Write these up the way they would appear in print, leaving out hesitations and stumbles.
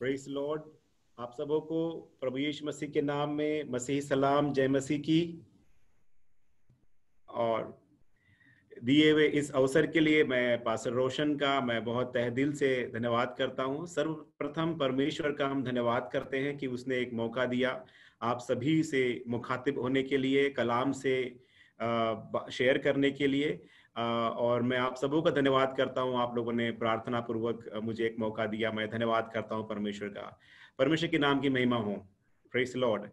Praise Lord. आप सबों को प्रभु यीशु मसीह के नाम में मसीही सलाम, जय मसीह की। और दिए हुए इस अवसर के लिए मैं पास्टर रोशन का मैं बहुत तहे दिल से धन्यवाद करता हूं। सर्वप्रथम परमेश्वर का हम धन्यवाद करते हैं कि उसने एक मौका दिया आप सभी से मुखातिब होने के लिए, कलाम से शेयर करने के लिए। और मैं आप सबों का धन्यवाद करता हूं, आप लोगों ने प्रार्थना पूर्वक मुझे एक मौका दिया। मैं धन्यवाद करता हूं परमेश्वर का। परमेश्वर के नाम की महिमा हो। Praise Lord,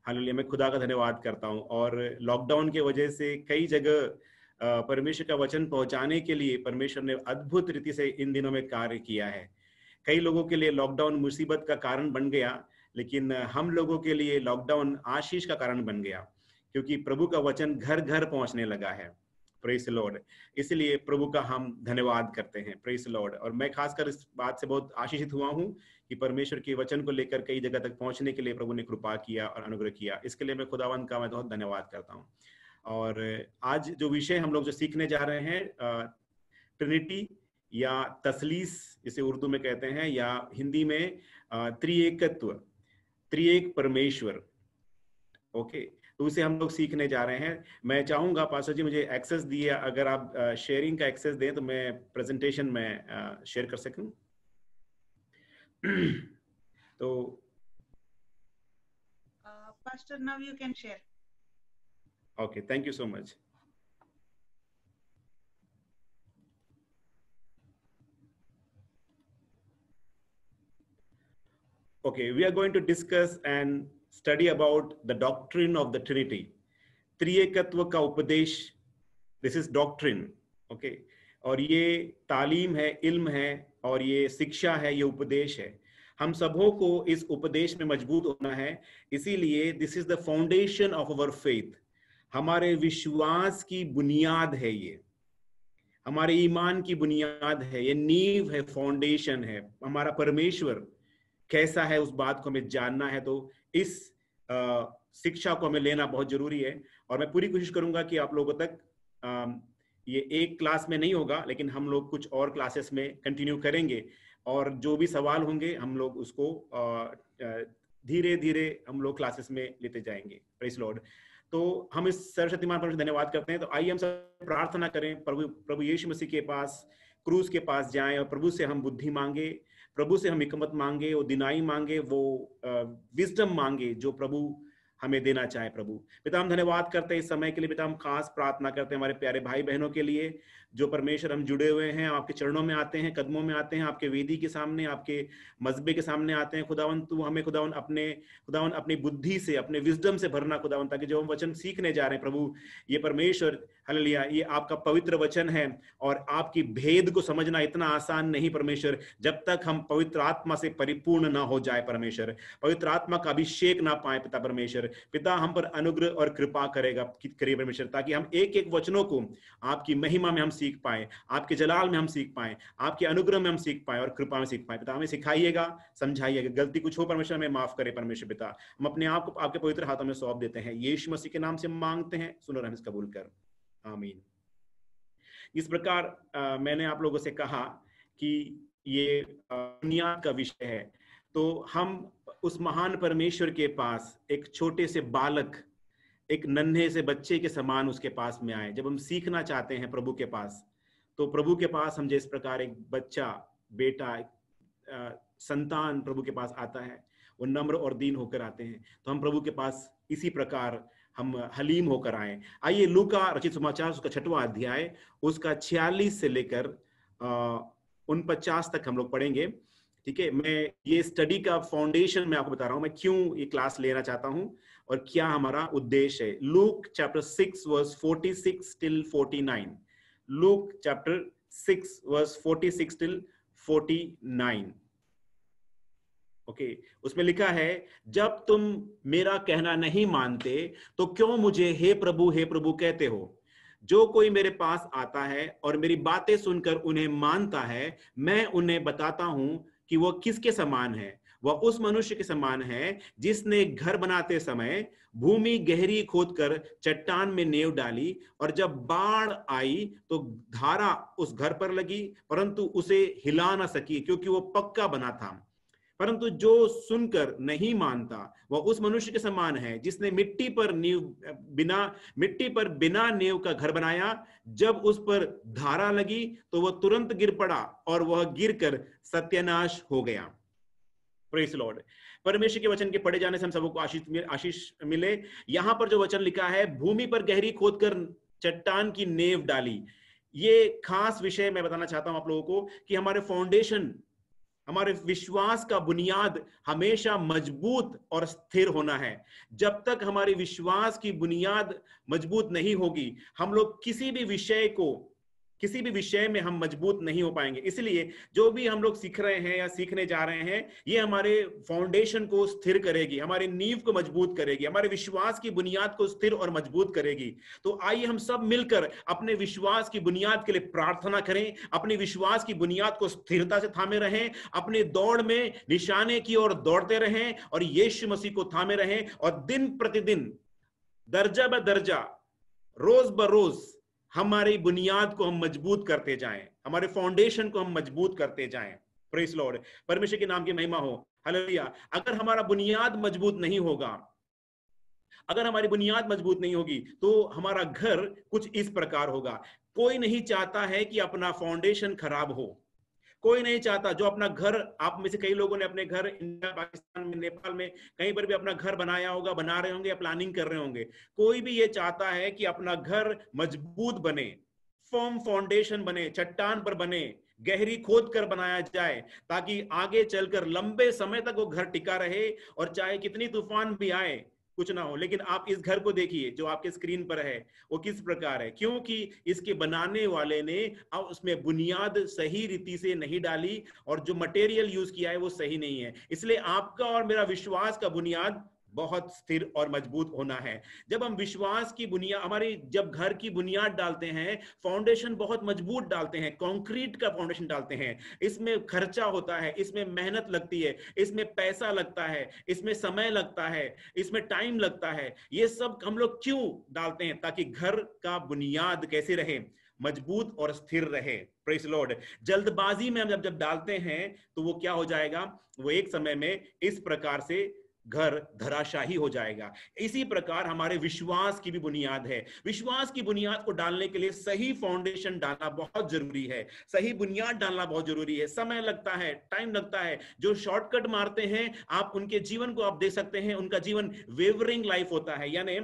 hallelujah. मैं खुदा का धन्यवाद करता हूं। और लॉकडाउन के वजह से कई जगह परमेश्वर का वचन पहुंचाने के लिए परमेश्वर ने अद्भुत रीति से इन दिनों में कार्य किया है। कई लोगों के लिए लॉकडाउन मुसीबत का कारण बन गया, लेकिन हम लोगों के लिए लॉकडाउन आशीष का कारण बन गया, क्योंकि प्रभु का वचन घर घर पहुंचने लगा है। Praise Lord. इसलिए प्रभु का हम धन्यवाद करते हैं। Praise Lord. और मैं खासकर इस बात से बहुत आशीषित हुआ हूं कि परमेश्वर के वचन को लेकर कई जगह तक पहुंचने के लिए प्रभु ने कृपा किया और अनुग्रह किया। इसके लिए मैं खुदावंत का मैं बहुत धन्यवाद करता हूं। और आज जो विषय हम लोग जो सीखने जा रहे हैं, ट्रिनिटी या तसलीस इसे उर्दू में कहते हैं, या हिंदी में त्रिएकत्व, त्रिएक परमेश्वर। ओके, तो उसे हम लोग सीखने जा रहे हैं। मैं चाहूंगा पास्टर जी मुझे एक्सेस दिए, अगर आप शेयरिंग का एक्सेस दें तो मैं प्रेजेंटेशन में शेयर कर सकूं। तो Pastor, now you can share. Okay, thank you so much. Okay, we are going to discuss and study about the doctrine of the Trinity. त्रिएकत्व का उपदेश, this is doctrine. Okay, और ये तालीम है, इल्म है, और ये शिक्षा है, ये उपदेश है। हम सबों को इस उपदेश में मजबूत होना है। इसीलिए this is the foundation of our faith. हमारे विश्वास की बुनियाद है, ये हमारे ईमान की बुनियाद है, ये नींव है, फाउंडेशन है। हमारा परमेश्वर कैसा है उस बात को हमें जानना है, तो इस शिक्षा को हमें लेना बहुत जरूरी है। और मैं पूरी कोशिश करूंगा कि आप लोगों तक ये एक क्लास में नहीं होगा, लेकिन हम लोग कुछ और क्लासेस में कंटिन्यू करेंगे, और जो भी सवाल होंगे हम लोग उसको धीरे धीरे हम लोग क्लासेस में लेते जाएंगे। Praise Lord. तो हम इस सरस्वती माता पर धन्यवाद करते हैं। तो आइए हम सब प्रार्थना करें, प्रभु यीशु मसीह के पास, क्रूस के पास जाएं, और प्रभु से हम बुद्धि मांगे, प्रभु से हम हिकमत मांगे, वो दिनाई मांगे, वो विजडम मांगे जो प्रभु हमें देना चाहे। प्रभु पिता, हम धन्यवाद करते हैं इस समय के लिए। पिता, हम खास प्रार्थना करते हैं हमारे प्यारे भाई बहनों के लिए जो परमेश्वर हम जुड़े हुए हैं, आपके चरणों में आते हैं, कदमों में आते हैं, आपके वेदी के सामने, आपके मजबे के सामने आते हैं। खुदावन, तू हमें खुदावन अपनी बुद्धि से, अपने विजडम से भरना खुदावन, ताकि जो हम वचन सीखने जा रहे हैं प्रभु, ये परमेश्वर हालेलुया, ये आपका पवित्र वचन है, और आपकी भेद को समझना इतना आसान नहीं परमेश्वर, जब तक हम पवित्र आत्मा से परिपूर्ण ना हो जाए परमेश्वर, पवित्र आत्मा का अभिषेक ना पाए। पिता परमेश्वर, पिता हम पर अनुग्रह और कृपा करिए परमेश्वर, ताकि हम एक एक वचनों को आपकी महिमा में हम सीख पाए, आपके जलाल में हम सीख पाए, आपके अनुग्रह में हम सीख पाए, और कृपा में सीख पाए। पिता हमें सिखाइएगा, समझाइएगा, गलती कुछ हो परमेश्वर हमें माफ करे परमेश्वर। पिता हम अपने आप को आपके पवित्र हाथों में सौंप देते हैं, यीशु मसीह के नाम से मांगते हैं, सुनो और हम इसे कबूल कर, आमीन। इस प्रकार मैंने आप लोगों से कहा कि ये बुनियाद का विषय है। तो हम उस महान परमेश्वर के पास एक छोटे से बालक, एक नन्हे से बच्चे के समान उसके पास में आए। जब हम सीखना चाहते हैं प्रभु के पास, तो प्रभु के पास हम जिस प्रकार एक बच्चा, बेटा, संतान प्रभु के पास आता है, वो नम्र और दीन होकर आते हैं, तो हम प्रभु के पास इसी प्रकार हम हलीम होकर आए। आइए लूका रचित समाचार उसका 6वां अध्याय, उसका 46 से लेकर 49 तक हम लोग पढ़ेंगे। ठीक है, मैं ये स्टडी का फाउंडेशन मैं आपको बता रहा हूं, मैं क्यों ये क्लास लेना चाहता हूं और क्या हमारा उद्देश्य है। Luke chapter 6 verse 46 till 49। Luke chapter 6 verse 46 till 49। Okay, उसमें लिखा है, जब तुम मेरा कहना नहीं मानते तो क्यों मुझे हे प्रभु कहते हो। जो कोई मेरे पास आता है और मेरी बातें सुनकर उन्हें मानता है, मैं उन्हें बताता हूं कि वह किसके समान है। वह उस मनुष्य के समान है जिसने घर बनाते समय भूमि गहरी खोदकर चट्टान में नींव डाली, और जब बाढ़ आई तो धारा उस घर पर लगी, परंतु उसे हिला न सकी, क्योंकि वो पक्का बना था। परंतु जो सुनकर नहीं मानता वह उस मनुष्य के समान है जिसने मिट्टी पर बिना नींव का घर बनाया। जब उस पर धारा लगी तो वह तुरंत गिर पड़ा और वह गिरकर सत्यानाश हो गया। Praise Lord. परमेश्वर के वचन के पढ़े जाने से हम सबको आशीष मिले। यहां पर जो वचन लिखा है, भूमि पर गहरी खोदकर चट्टान की नींव डाली। ये खास विषय मैं बताना चाहता हूं आप लोगों को कि हमारे फाउंडेशन, हमारे विश्वास का बुनियाद हमेशा मजबूत और स्थिर होना है। जब तक हमारी विश्वास की बुनियाद मजबूत नहीं होगी, हम लोग किसी भी विषय में हम मजबूत नहीं हो पाएंगे। इसलिए जो भी हम लोग सीख रहे हैं या सीखने जा रहे हैं, ये हमारे फाउंडेशन को स्थिर करेगी, हमारी नींव को मजबूत करेगी, हमारे विश्वास की बुनियाद को स्थिर और मजबूत करेगी। तो आइए हम सब मिलकर अपने विश्वास की बुनियाद के लिए प्रार्थना करें, अपनी विश्वास की बुनियाद को स्थिरता से थामे रहें, अपने दौड़ में निशाने की ओर दौड़ते रहें और यीशु मसीह को थामे रहें, और दिन प्रतिदिन, दर्जा ब दर्जा, रोज ब रोज हमारी बुनियाद को हम मजबूत करते जाएं, हमारे फाउंडेशन को हम मजबूत करते जाएं। Praise Lord. परमेश्वर के नाम की महिमा हो। हालेलुया। अगर हमारा बुनियाद मजबूत नहीं होगा, अगर हमारी बुनियाद मजबूत नहीं होगी, तो हमारा घर कुछ इस प्रकार होगा। कोई नहीं चाहता है कि अपना फाउंडेशन खराब हो। कोई नहीं चाहता। जो अपना घर, आप में से कई लोगों ने अपने घर इंडिया, पाकिस्तान में, नेपाल में, कहीं पर भी अपना घर बनाया होगा, बना रहे होंगे या प्लानिंग कर रहे होंगे। कोई भी ये चाहता है कि अपना घर मजबूत बने, फर्म फाउंडेशन बने, चट्टान पर बने, गहरी खोद कर बनाया जाए, ताकि आगे चलकर लंबे समय तक वो घर टिका रहे और चाहे कितनी तूफान भी आए कुछ ना हो। लेकिन आप इस घर को देखिए जो आपके स्क्रीन पर है, वो किस प्रकार है, क्योंकि इसके बनाने वाले ने अब उसमें बुनियाद सही रीति से नहीं डाली और जो मटेरियल यूज किया है वो सही नहीं है। इसलिए आपका और मेरा विश्वास का बुनियाद बहुत स्थिर और मजबूत होना है। जब हम विश्वास की बुनियाद, हमारी जब घर की बुनियाद डालते हैं, फाउंडेशन बहुत मजबूत डालते हैं, कंक्रीट का फाउंडेशन डालते हैं। इसमें खर्चा होता है, इसमें मेहनत लगती है, इसमें पैसा लगता है, इसमें समय लगता है, इसमें टाइम लगता है। ये सब हम लोग क्यों डालते हैं? ताकि घर का बुनियाद कैसे रहे, मजबूत और स्थिर रहे। Praise Lord. जल्दबाजी में हम जब डालते हैं तो वो क्या हो जाएगा, वो एक समय में इस प्रकार से घर धराशाही हो जाएगा। इसी प्रकार हमारे विश्वास की भी बुनियाद है। विश्वास की बुनियाद को डालने के लिए सही फाउंडेशन डालना बहुत जरूरी है, सही बुनियाद डालना बहुत जरूरी है। समय लगता है, टाइम लगता है। जो शॉर्टकट मारते हैं, आप उनके जीवन को आप देख सकते हैं, उनका जीवन वेवरिंग लाइफ होता है, यानी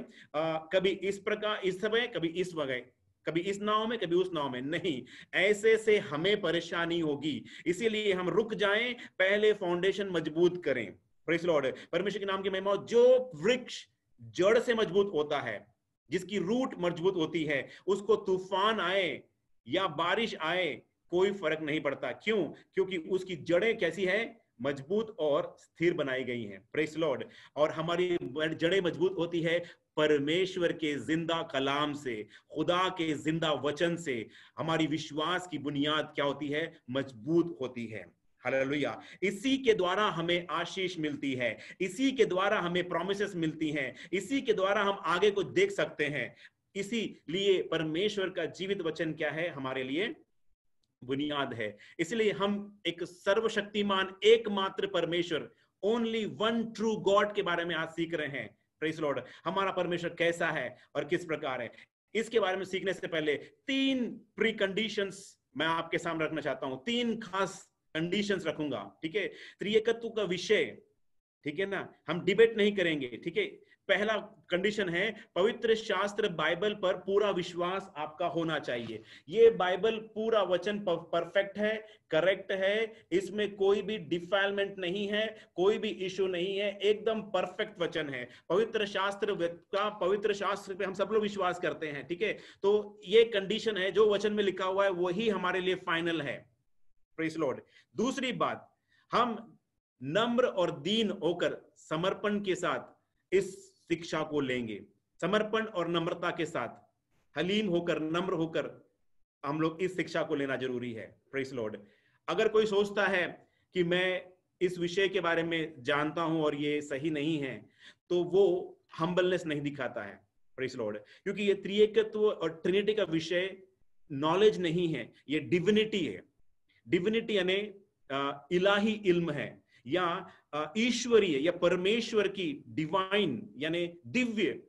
कभी इस प्रकार, इस समय, कभी इस वगैरह, कभी इस नाव में, कभी उस नाव में। नहीं, ऐसे से हमें परेशानी होगी। इसीलिए हम रुक जाएं, पहले फाउंडेशन मजबूत करें। Praise Lord. परमेश्वर के नाम की महिमा। जो वृक्ष जड़ से मजबूत होता है, जिसकी रूट मजबूत होती है, उसको तूफान आए या बारिश आए कोई फर्क नहीं पड़ता। क्यों? क्योंकि उसकी जड़ें कैसी है, मजबूत और स्थिर बनाई गई हैं। Praise Lord. और हमारी जड़ें मजबूत होती है परमेश्वर के जिंदा कलाम से, खुदा के जिंदा वचन से। हमारी विश्वास की बुनियाद क्या होती है, मजबूत होती है। हालेलुया। इसी के द्वारा हमें आशीष मिलती है, इसी के द्वारा हमें प्रॉमिसेस मिलती हैं, इसी के द्वारा हम आगे को देख सकते हैं। इसीलिए परमेश्वर का जीवित वचन क्या है, हमारे लिए बुनियाद है। इसलिए हम एक सर्वशक्तिमान एकमात्र परमेश्वर, ओनली वन ट्रू गॉड के बारे में आज सीख रहे हैं। Praise Lord. हमारा परमेश्वर कैसा है और किस प्रकार है, इसके बारे में सीखने से पहले 3 प्री कंडीशंस मैं आपके सामने रखना चाहता हूं। 3 खास कंडीशंस रखूंगा, ठीक है। त्रिएकत्व का विषय, ठीक है ना, हम डिबेट नहीं करेंगे, ठीक है। पहला कंडीशन है, पवित्र शास्त्र बाइबल पर पूरा विश्वास आपका होना चाहिए। ये बाइबल पूरा वचन परफेक्ट है, करेक्ट है, इसमें कोई भी डिफाइलमेंट नहीं है, कोई भी इशू नहीं है, एकदम परफेक्ट वचन है। पवित्र शास्त्र पे हम सब लोग विश्वास करते हैं, ठीक है। तो ये कंडीशन है, जो वचन में लिखा हुआ है वही हमारे लिए फाइनल है। Praise Lord. दूसरी बात, हम नम्र और दीन होकर समर्पण के साथ इस शिक्षा को लेंगे। समर्पण और नम्रता के साथ, हलीम होकर, नम्र होकर हम लोग इस शिक्षा को लेना जरूरी है। Praise Lord. अगर कोई सोचता है कि मैं इस विषय के बारे में जानता हूं और ये सही नहीं है, तो वो हम्बलनेस नहीं दिखाता है। Praise Lord. क्योंकि ये त्रिएकत्व और ट्रिनिटी का विषय नॉलेज नहीं है, ये डिविनिटी है। डिविनिटी यानी इलाही इल्म है। या ईश्वरीय या परमेश्वर की डिवाइन यानी दिव्य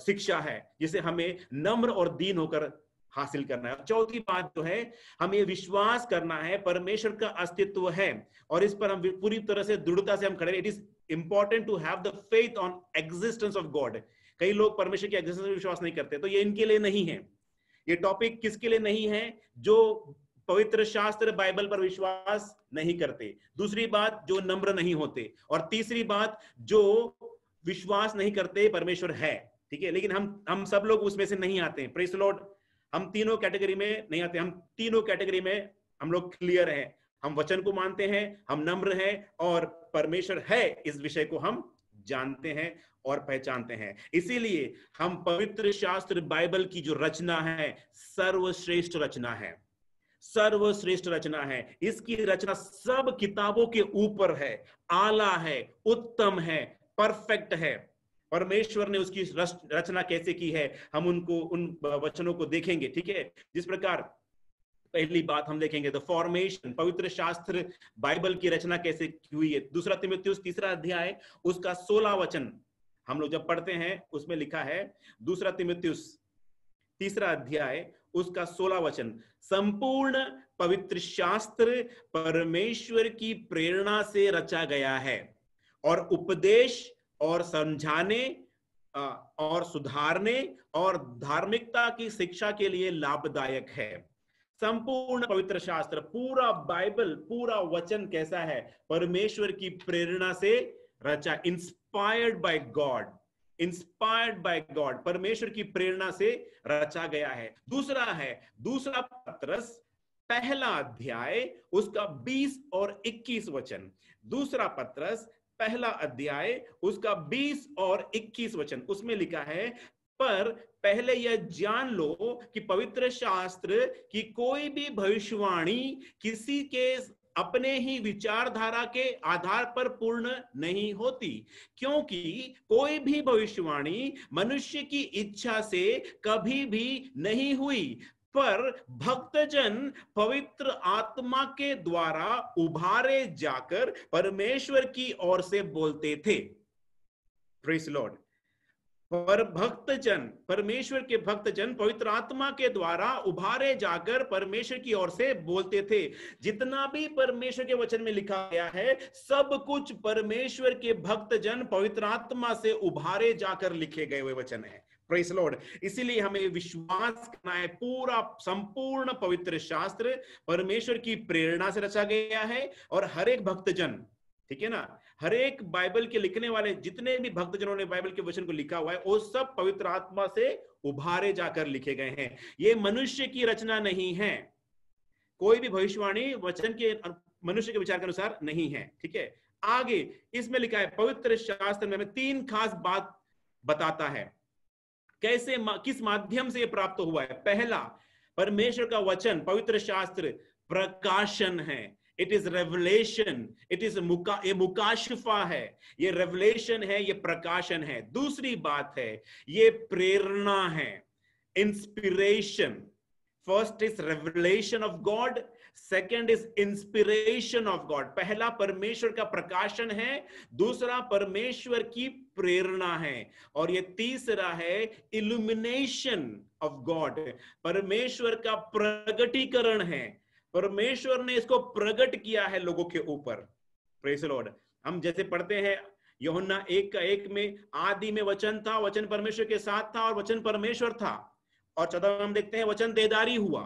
शिक्षा है, जिसे हमें नम्र और दीन होकर हासिल करना है। चौथी बात जो है, हमें विश्वास करना है परमेश्वर का अस्तित्व है और इस पर हम पूरी तरह से दृढ़ता से हम खड़े। It is important to have the faith on existence of God. कई लोग परमेश्वर के एग्जिस्टेंस में विश्वास नहीं करते, तो ये इनके लिए नहीं है। ये टॉपिक किसके लिए नहीं है? जो पवित्र शास्त्र बाइबल पर विश्वास नहीं करते। दूसरी बात, जो नम्र नहीं होते। और तीसरी बात, जो विश्वास नहीं करते परमेश्वर है। ठीक है, लेकिन हम सब लोग उसमें से नहीं आते हैं। Praise the Lord. हम तीनों कैटेगरी में नहीं आते। हम तीनों कैटेगरी में हम लोग क्लियर हैं। हम वचन को मानते हैं, हम नम्र हैं और परमेश्वर है इस विषय को हम जानते हैं और पहचानते हैं। इसीलिए हम पवित्र शास्त्र बाइबल की जो रचना है, सर्वश्रेष्ठ रचना है, सर्वश्रेष्ठ रचना है। इसकी रचना सब किताबों के ऊपर है, आला है, उत्तम है, परफेक्ट है। परमेश्वर ने उसकी रचना कैसे की है, हम उन वचनों को देखेंगे। ठीक है, जिस प्रकार पहली बात हम देखेंगे द फॉर्मेशन, पवित्र शास्त्र बाइबल की रचना कैसे हुई है। दूसरा तीमुथियुस 3 अध्याय उसका 16 वचन हम लोग जब पढ़ते हैं, उसमें लिखा है, दूसरा तीमुथियुस 3 अध्याय उसका 16 वचन, संपूर्ण पवित्र शास्त्र परमेश्वर की प्रेरणा से रचा गया है और उपदेश और समझाने और सुधारने और धार्मिकता की शिक्षा के लिए लाभदायक है। संपूर्ण पवित्र शास्त्र, पूरा बाइबल, पूरा वचन कैसा है? परमेश्वर की प्रेरणा से रचा, inspired by God, inspired by God, परमेश्वर की प्रेरणा से रचा गया है। दूसरा पत्रस 1 अध्याय उसका 20 और 21 वचन, दूसरा पत्रस 1 अध्याय उसका 20 और 21 वचन, उसमें लिखा है, पर पहले यह जान लो कि पवित्र शास्त्र की कोई भी भविष्यवाणी किसी के अपने ही विचारधारा के आधार पर पूर्ण नहीं होती, क्योंकि कोई भी भविष्यवाणी मनुष्य की इच्छा से कभी भी नहीं हुई, पर भक्तजन पवित्र आत्मा के द्वारा उभारे जाकर परमेश्वर की ओर से बोलते थे। Praise the Lord. पर भक्तजन, परमेश्वर के भक्तजन पवित्र आत्मा के द्वारा उभारे जाकर परमेश्वर की ओर से बोलते थे। जितना भी परमेश्वर के वचन में लिखा गया है, सब कुछ परमेश्वर के भक्तजन पवित्र आत्मा से उभारे जाकर लिखे गए हुए वचन है। Praise the Lord. इसीलिए हमें विश्वास करना है, पूरा संपूर्ण पवित्र शास्त्र परमेश्वर की प्रेरणा से रचा गया है और हर एक भक्तजन, ठीक है ना, हर एक बाइबल के लिखने वाले जितने भी भक्तजनों ने बाइबल के वचन को लिखा हुआ है, वो सब पवित्र आत्मा से उभारे जाकर लिखे गए हैं। ये मनुष्य की रचना नहीं है। कोई भी भविष्यवाणी वचन के मनुष्य के विचार के अनुसार नहीं है। ठीक है, आगे इसमें लिखा है, पवित्र शास्त्र में हमें 3 खास बात बताता है कैसे, किस माध्यम से ये प्राप्त हुआ है। पहला, परमेश्वर का वचन, पवित्र शास्त्र प्रकाशन है। It is revelation, it is मुकाशिफा है, ये रेवलेशन है, ये प्रकाशन है। दूसरी बात है, ये प्रेरणा है, inspiration. First is revelation of God, second is inspiration of God. पहला परमेश्वर का प्रकाशन है, दूसरा परमेश्वर की प्रेरणा है, और ये तीसरा है इल्यूमिनेशन ऑफ गॉड, परमेश्वर का प्रगटीकरण है। परमेश्वर ने इसको प्रकट किया है लोगों के ऊपर। Praise the Lord. हम जैसे पढ़ते हैं यूहन्ना 1:1 में, आदि में वचन था, वचन परमेश्वर के साथ था और वचन परमेश्वर था, और 14 में हम देखते हैं वचन देहधारी हुआ।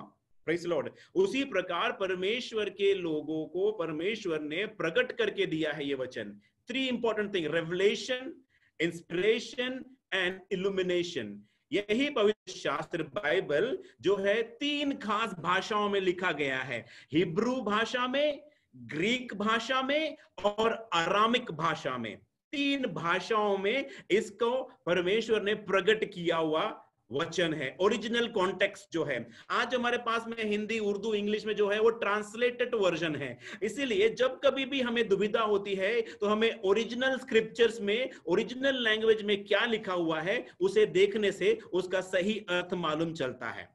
Praise the Lord. उसी प्रकार परमेश्वर के लोगों को परमेश्वर ने प्रकट करके दिया है ये वचन। 3 important thing, revelation, inspiration and illumination. यही पवित्र शास्त्र बाइबल जो है 3 खास भाषाओं में लिखा गया है, हिब्रू भाषा में, ग्रीक भाषा में और अरामिक भाषा में। 3 भाषाओं में इसको परमेश्वर ने प्रकट किया हुआ वचन है। ओरिजिनल कॉन्टेक्स्ट जो है, आज हमारे पास में हिंदी, उर्दू, इंग्लिश में जो है वो ट्रांसलेटेड वर्जन है। इसीलिए जब कभी भी हमें दुविधा होती है तो हमें ओरिजिनल स्क्रिप्चर्स में, ओरिजिनल लैंग्वेज में क्या लिखा हुआ है उसे देखने से उसका सही अर्थ मालूम चलता है।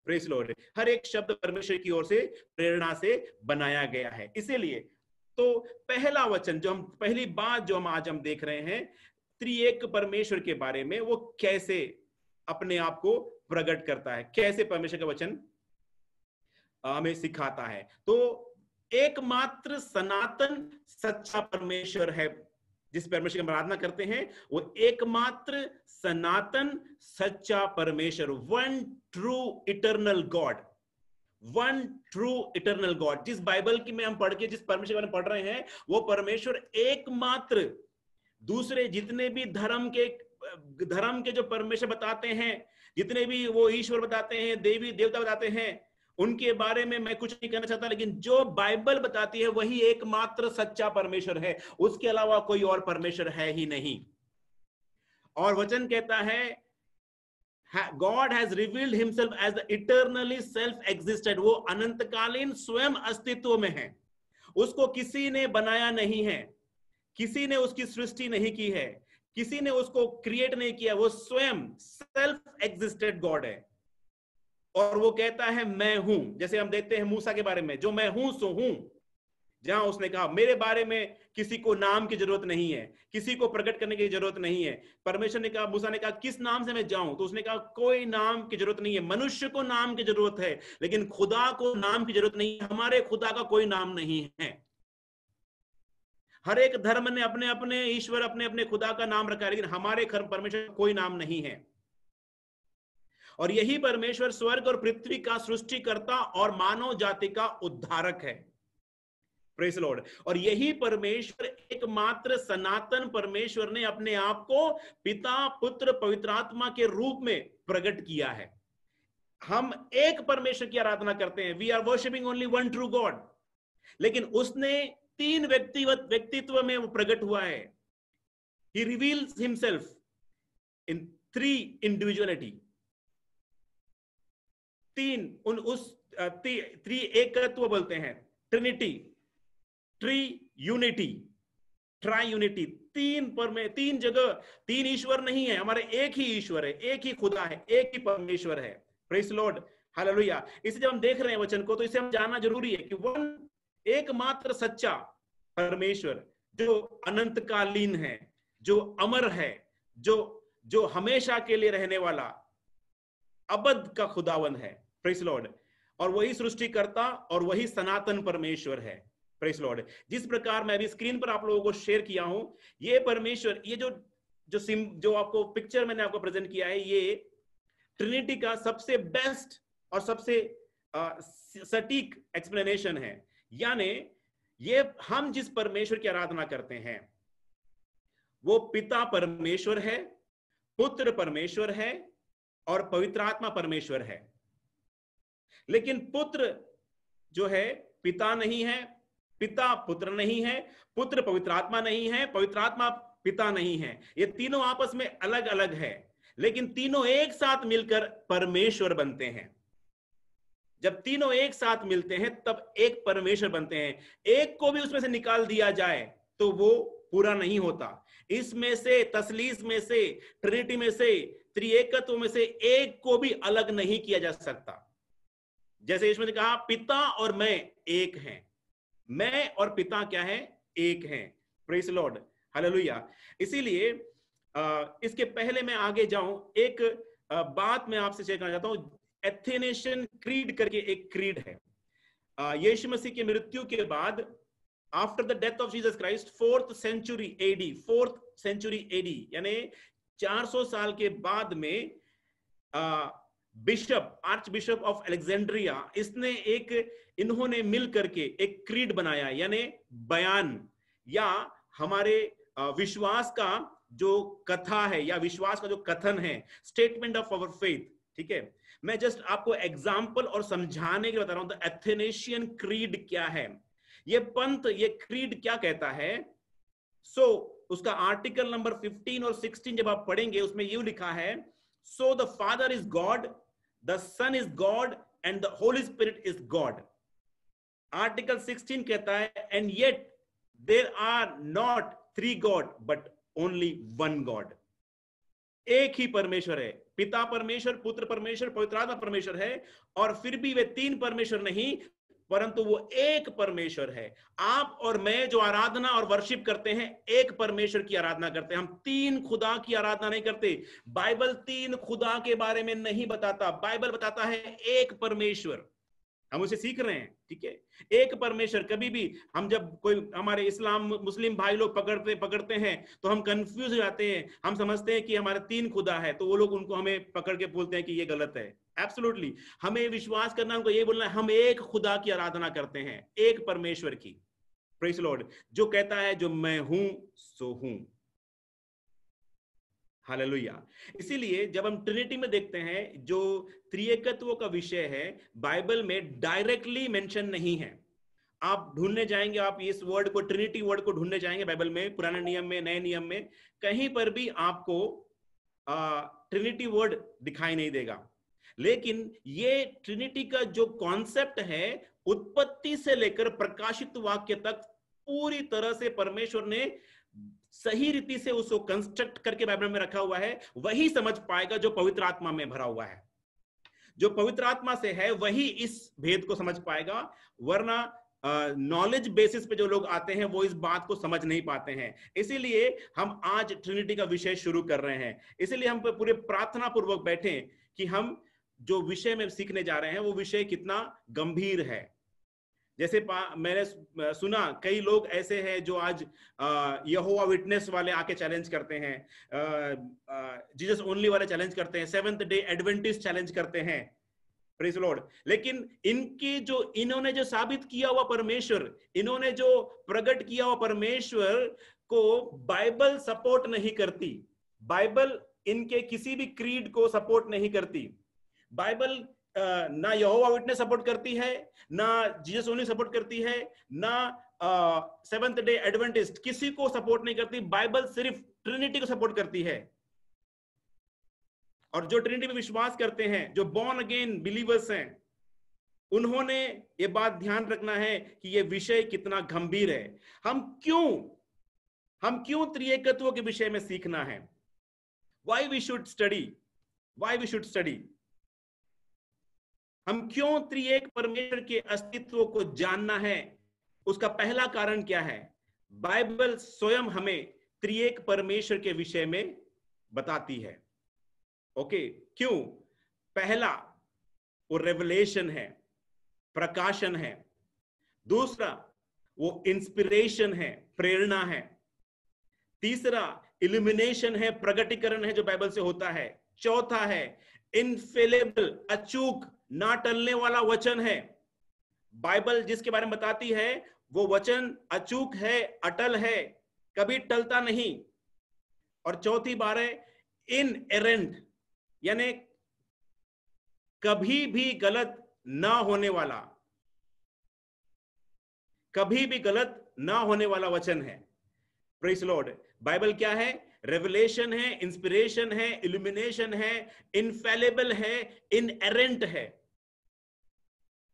Praise the Lord. हर एक शब्द परमेश्वर की ओर से प्रेरणा से बनाया गया है। इसीलिए तो पहला वचन जो हम पहली बात जो हम आज देख रहे हैं त्रिएक परमेश्वर के बारे में, वो कैसे अपने आप को प्रकट करता है, कैसे परमेश्वर का वचन हमें सिखाता है। तो एकमात्र सनातन सच्चा परमेश्वर है जिस परमेश्वर की आराधना करते हैं, वो एकमात्र सनातन सच्चा परमेश्वर, one true eternal God, one true eternal God. जिस बाइबल की में हम पढ़ के जिस परमेश्वर में पढ़ रहे हैं, वो परमेश्वर एकमात्र, दूसरे जितने भी धर्म के जो परमेश्वर बताते हैं, जितने भी वो ईश्वर बताते हैं, देवी देवता बताते हैं, उनके बारे में मैं कुछ नहीं कहना चाहता, लेकिन जो बाइबल बताती है वही एकमात्र सच्चा परमेश्वर है, उसके अलावा कोई और परमेश्वर है ही नहीं। और वचन कहता है God has revealed himself as the eternally self-existent, वो अनंतकालीन स्वयं अस्तित्व में है, उसको किसी ने बनाया नहीं है, किसी ने उसकी सृष्टि नहीं की है, किसी ने उसको क्रिएट नहीं किया, वो स्वयं सेल्फ एग्जिस्टेड गॉड है। और वो कहता है मैं हूं, जैसे हम देखते हैं मूसा के बारे में, जो मैं हूं सो हूं, जहां उसने कहा मेरे बारे में किसी को नाम की जरूरत नहीं है, किसी को प्रकट करने की जरूरत नहीं है। परमेश्वर ने कहा, मूसा ने कहा किस नाम से मैं जाऊं, तो उसने कहा कोई नाम की जरूरत नहीं है, मनुष्य को नाम की जरूरत है लेकिन खुदा को नाम की जरूरत नहीं है। हमारे खुदा का कोई नाम नहीं है। हर एक धर्म ने अपने अपने ईश्वर, अपने अपने खुदा का नाम रखा है, लेकिन हमारे परमेश्वर का कोई नाम नहीं है। और यही परमेश्वर स्वर्ग और पृथ्वी का सृष्टिकर्ता और मानव जाति का उद्धारक है। Praise the Lord. और यही परमेश्वर, एकमात्र सनातन परमेश्वर ने अपने आप को पिता, पुत्र, पवित्र आत्मा के रूप में प्रकट किया है। हम एक परमेश्वर की आराधना करते हैं, we are worshipping only one true God, लेकिन उसने तीन व्यक्तित्व में वो प्रकट हुआ है। He reveals himself in three individuality, त्रि एकत्व बोलते हैं, trinity, tree unity, tri unity. तीन जगह तीन ईश्वर नहीं है, हमारे एक ही ईश्वर है, एक ही खुदा है, एक ही परमेश्वर है। Praise the lord, hallelujah. इसे जब हम देख रहे हैं वचन को, तो इसे हम जानना जरूरी है कि वन एकमात्र सच्चा परमेश्वर जो अनंतकालीन है, जो अमर है, जो हमेशा के लिए रहने वाला अबद का खुदावन है। Praise the Lord. और वही सृष्टिकर्ता और वही सनातन परमेश्वर है। Praise the Lord. जिस प्रकार मैं अभी स्क्रीन पर आप लोगों को शेयर किया हूं, ये परमेश्वर, ये जो आपको पिक्चर मैंने आपको प्रेजेंट किया है, ये ट्रिनिटी का सबसे बेस्ट और सबसे सटीक एक्सप्लेनेशन है। यानी ये हम जिस परमेश्वर की आराधना करते हैं वो पिता परमेश्वर है, पुत्र परमेश्वर है और पवित्र आत्मा परमेश्वर है। लेकिन पुत्र जो है पिता नहीं है, पिता पुत्र नहीं है, पुत्र पवित्र आत्मा नहीं है, पवित्र आत्मा पिता नहीं है। ये तीनों आपस में अलग अलग है, लेकिन तीनों एक साथ मिलकर परमेश्वर बनते हैं। जब तीनों एक साथ मिलते हैं तब एक परमेश्वर बनते हैं। एक को भी उसमें से निकाल दिया जाए तो वो पूरा नहीं होता। इसमें से, तसलीस में से, ट्रिनिटी में से, त्रिएकत्व में से एक को भी अलग नहीं किया जा सकता। जैसे यीशु ने कहा पिता और मैं एक हैं, मैं और पिता क्या है, एक हैं। Praise the lord, hallelujah. इसीलिए इसके पहले मैं आगे जाऊं, एक बात मैं आपसे शेयर करना चाहता हूं। एथेनेशियन क्रीड करके एक क्रीड है। यीशु मसीह की मृत्यु के बाद, after the death of Jesus Christ, 4th century AD, यानी 400 साल के बाद में bishop, arch bishop of Alexandria, इन्होंने मिल करके एक क्रीड बनाया, यानी बयान या हमारे विश्वास का जो कथा है या विश्वास का जो कथन है, स्टेटमेंट ऑफ आवर फेथ। ठीक है, मैं जस्ट आपको एग्जाम्पल और समझाने के लिए बता रहा हूं। तो एथेनेशियन क्रीड क्या है, ये पंथ, ये क्रीड क्या कहता है। उसका आर्टिकल नंबर 15 और 16 जब आप पढ़ेंगे, उसमें ये लिखा है, so the father is God, the son is God and the Holy Spirit is God. Article 16 कहता है, and yet there are not 3 God but only 1 God. एक ही परमेश्वर है, पिता परमेश्वर, पुत्र परमेश्वर, पवित्र आत्मा परमेश्वर है। और फिर भी वे 3 परमेश्वर नहीं, परंतु वो एक परमेश्वर है। आप और मैं जो आराधना और वर्शिप करते हैं, एक परमेश्वर की आराधना करते हैं। हम तीन खुदा की आराधना नहीं करते। बाइबल तीन खुदा के बारे में नहीं बताता। बाइबल बताता है एक परमेश्वर। हम उसे सीख रहे हैं, ठीक है। एक परमेश्वर। कभी भी हम जब कोई हमारे इस्लाम मुस्लिम भाई लोग पकड़ते हैं तो हम कंफ्यूज हो जाते हैं। हम समझते हैं कि हमारे तीन खुदा है, तो वो लोग उनको हमें पकड़ के बोलते हैं कि ये गलत है। एब्सोल्युटली हमें विश्वास करना, उनको ये बोलना है हम एक खुदा की आराधना करते हैं, एक परमेश्वर की। Praise the Lord. जो कहता है जो मैं हूं सो हूं। हालेलुया। इसीलिए जब हम ट्रिनिटी में देखते हैं, जो त्रिएकत्व का विषय है, बाइबल में डायरेक्टली मेंशन नहीं है। आप ढूंढने जाएंगे, आप इस वर्ड को, ट्रिनिटी वर्ड को ढूंढने जाएंगे बाइबल में, पुराने नियम में, नए नियम में, कहीं पर भी आपको ट्रिनिटी वर्ड दिखाई नहीं देगा। लेकिन ये ट्रिनिटी का जो कॉन्सेप्ट है, उत्पत्ति से लेकर प्रकाशित वाक्य तक पूरी तरह से परमेश्वर ने सही रीति से उसको कंस्ट्रक्ट करके बाइबल में रखा हुआ है। वही समझ पाएगा जो पवित्र आत्मा में भरा हुआ है। जो पवित्र आत्मा से है वही इस भेद को समझ पाएगा, वरना नॉलेज बेसिस पे जो लोग आते हैं वो इस बात को समझ नहीं पाते हैं। इसीलिए हम आज ट्रिनिटी का विषय शुरू कर रहे हैं। इसीलिए हम पूरे प्रार्थना पूर्वक बैठे कि हम जो विषय में सीखने जा रहे हैं वो विषय कितना गंभीर है। जैसे मैंने सुना कई लोग ऐसे हैं जो आज यहोवा विटनेस वाले आके चैलेंज करते हैं, जीसस ओनली वाले चैलेंज करते हैं, सेवेंथ डे एडवेंटिस्ट चैलेंज करते हैं। Praise the Lord. लेकिन इन्होंने जो साबित किया हुआ परमेश्वर, इन्होंने जो प्रकट किया हुआ परमेश्वर को बाइबल सपोर्ट नहीं करती। बाइबल इनके किसी भी क्रीड को सपोर्ट नहीं करती। बाइबल ना यहोवा विटनेस सपोर्ट करती है, ना जीसस ओनली सपोर्ट करती है, ना सेवेंथ डे एडवेंटिस्ट, किसी को सपोर्ट नहीं करती। बाइबल सिर्फ ट्रिनिटी को सपोर्ट करती है। और जो ट्रिनिटी में विश्वास करते हैं, जो बॉर्न अगेन बिलीवर्स हैं, उन्होंने ये बात ध्यान रखना है कि ये विषय कितना गंभीर है। हम क्यों त्रिएकत्व के विषय में सीखना है? Why we should study? हम क्यों त्रिएक परमेश्वर के अस्तित्व को जानना है? उसका पहला कारण क्या है? बाइबल स्वयं हमें त्रिएक परमेश्वर के विषय में बताती है। ओके, क्यों? पहला वो रेवलेशन है, प्रकाशन है। दूसरा वो इंस्पिरेशन है, प्रेरणा है। तीसरा इल्यूमिनेशन है, प्रगटीकरण है जो बाइबल से होता है। चौथा है इनफेलेबल, अचूक, ना टलने वाला वचन है। बाइबल जिसके बारे में बताती है वो वचन अचूक है, अटल है, कभी टलता नहीं। और चौथी बात है इनएरेंट, यानी कभी भी गलत ना होने वाला, कभी भी गलत ना होने वाला वचन है। Praise Lord. बाइबल क्या है? रेवलेशन है, इंस्पिरेशन है, इल्यूमिनेशन है, इनफेलेबल है, इनएरेंट है।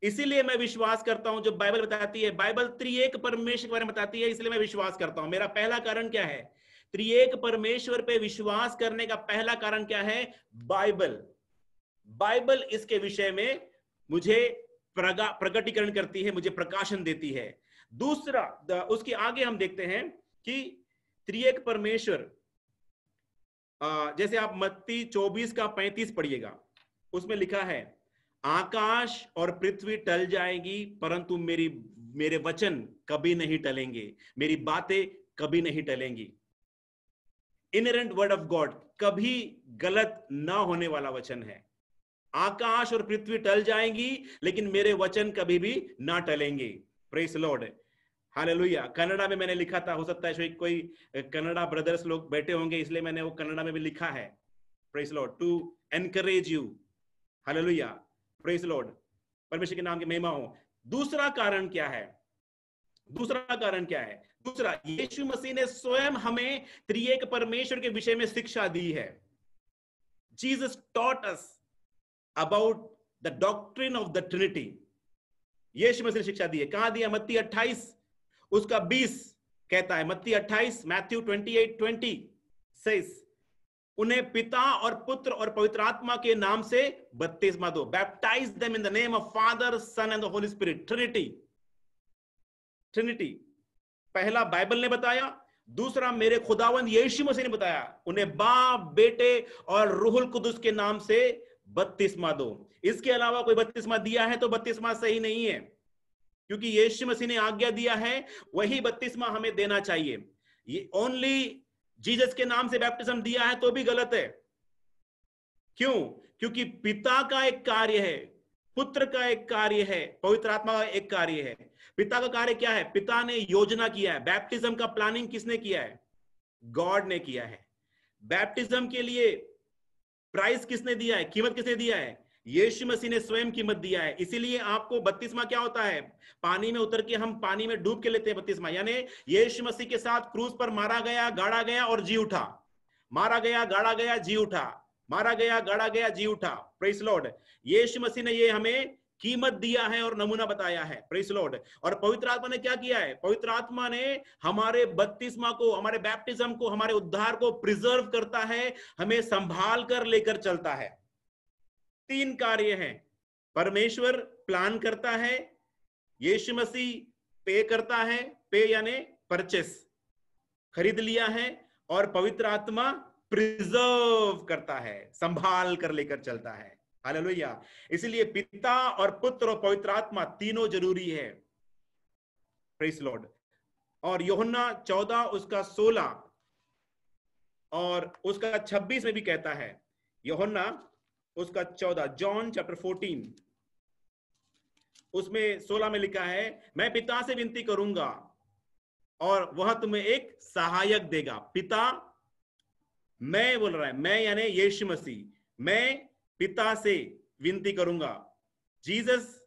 इसीलिए मैं विश्वास करता हूं, जो बाइबल बताती है, बाइबल त्रिएक परमेश्वर के बारे में बताती है, इसलिए मैं विश्वास करता हूं। मेरा पहला कारण क्या है? त्रिएक परमेश्वर पे विश्वास करने का पहला कारण क्या है? बाइबल इसके विषय में मुझे प्रकटीकरण करती है, मुझे प्रकाशन देती है। दूसरा, उसके आगे हम देखते हैं कि त्रिएक परमेश्वर, जैसे आप मत्ती 24 का 35 पढ़िएगा, उसमें लिखा है आकाश और पृथ्वी टल जाएगी परंतु मेरे वचन कभी नहीं टलेंगे, मेरी बातें कभी नहीं टलेंगी। इनहेरेंट वर्ड ऑफ गॉड, कभी गलत ना होने वाला वचन है। आकाश और पृथ्वी टल जाएंगी लेकिन मेरे वचन कभी भी ना टलेंगे। Praise the lord, hallelujah. Kannada में मैंने लिखा था, हो सकता है कोई कन्नड़ा ब्रदर्स लोग बैठे होंगे, इसलिए मैंने वो कन्नड़ा में भी लिखा है। Praise the Lord, to encourage you. Hallelujah, praise the Lord, परमेश्वर के नाम की महिमा हो। दूसरा कारण क्या है? दूसरा, यीशु मसीह ने स्वयं हमें त्रिएक परमेश्वर के विषय में शिक्षा दी है। Jesus taught us about the doctrine of the Trinity. Yeshu Masih ने शिक्षा दी है। कहां दिया? मत्ती 28 उसका 20 कहता है। मत्ती 28, मैथ्यू 28:20 says, उन्हें पिता और पुत्र और पवित्र आत्मा के नाम से बपतिस्मा दो। Baptize them in the name of father, son and the Holy Spirit. Trinity, trinity पहला बाइबल ने बताया, दूसरा मेरे खुदावंद यीशु मसीह ने बताया। उन्हें बाप, बेटे और रूहुल कुदुस के नाम से बपतिस्मा दो। इसके अलावा कोई बपतिस्मा दिया है तो बपतिस्मा सही नहीं है, क्योंकि यीशु मसीह ने आज्ञा दिया है वही बपतिस्मा हमें देना चाहिए। ये ओनली जीसस के नाम से बैप्टिज्म दिया है तो भी गलत है। क्यों? क्योंकि पिता का एक कार्य है, पुत्र का एक कार्य है, पवित्र आत्मा का एक कार्य है। पिता का कार्य क्या है? पिता ने योजना किया है। बैप्टिज्म का प्लानिंग किसने किया है? गॉड ने किया है। बैप्टिज्म के लिए प्राइस किसने दिया है? कीमत किसने दिया है? यीशु मसीह ने स्वयं कीमत दिया है। इसीलिए आपको बपतिस्मा क्या होता है? पानी में उतर के हम पानी में डूब के लेते हैं बपतिस्मा, यानी यीशु मसीह के साथ क्रूज पर मारा गया, गाड़ा गया और जी उठा। मारा गया, गाड़ा गया, जी उठा। मारा गया, गाड़ा गया, जी उठा। Praise Lord. यीशु मसीह ने ये हमें कीमत दिया है और नमूना बताया है। Praise Lord. और पवित्र आत्मा ने क्या किया है? पवित्र आत्मा ने हमारे बपतिस्मा को, हमारे बैप्टिज्म को, हमारे उद्धार को प्रिजर्व करता है, हमें संभाल कर लेकर चलता है। तीन कार्य हैं। परमेश्वर प्लान करता है, यीशु मसीह पे करता है, पे यानी परचेस, खरीद लिया है, और पवित्र आत्मा प्रिजर्व करता है, संभाल कर लेकर चलता है। हालेलुया। इसलिए पिता और पुत्र और पवित्र आत्मा तीनों जरूरी है। Praise Lord. और यूहन्ना 14 उसका 16 और उसका 26 में भी कहता है। यूहन्ना उसका 14, जॉन चैप्टर 14 उसमें 16 में लिखा है, मैं पिता से विनती करूंगा और वह तुम्हें एक सहायक देगा। पिता, मैं बोल रहा है, मैं यानी यीशु मसीह, मैं पिता से विनती करूंगा। जीसस,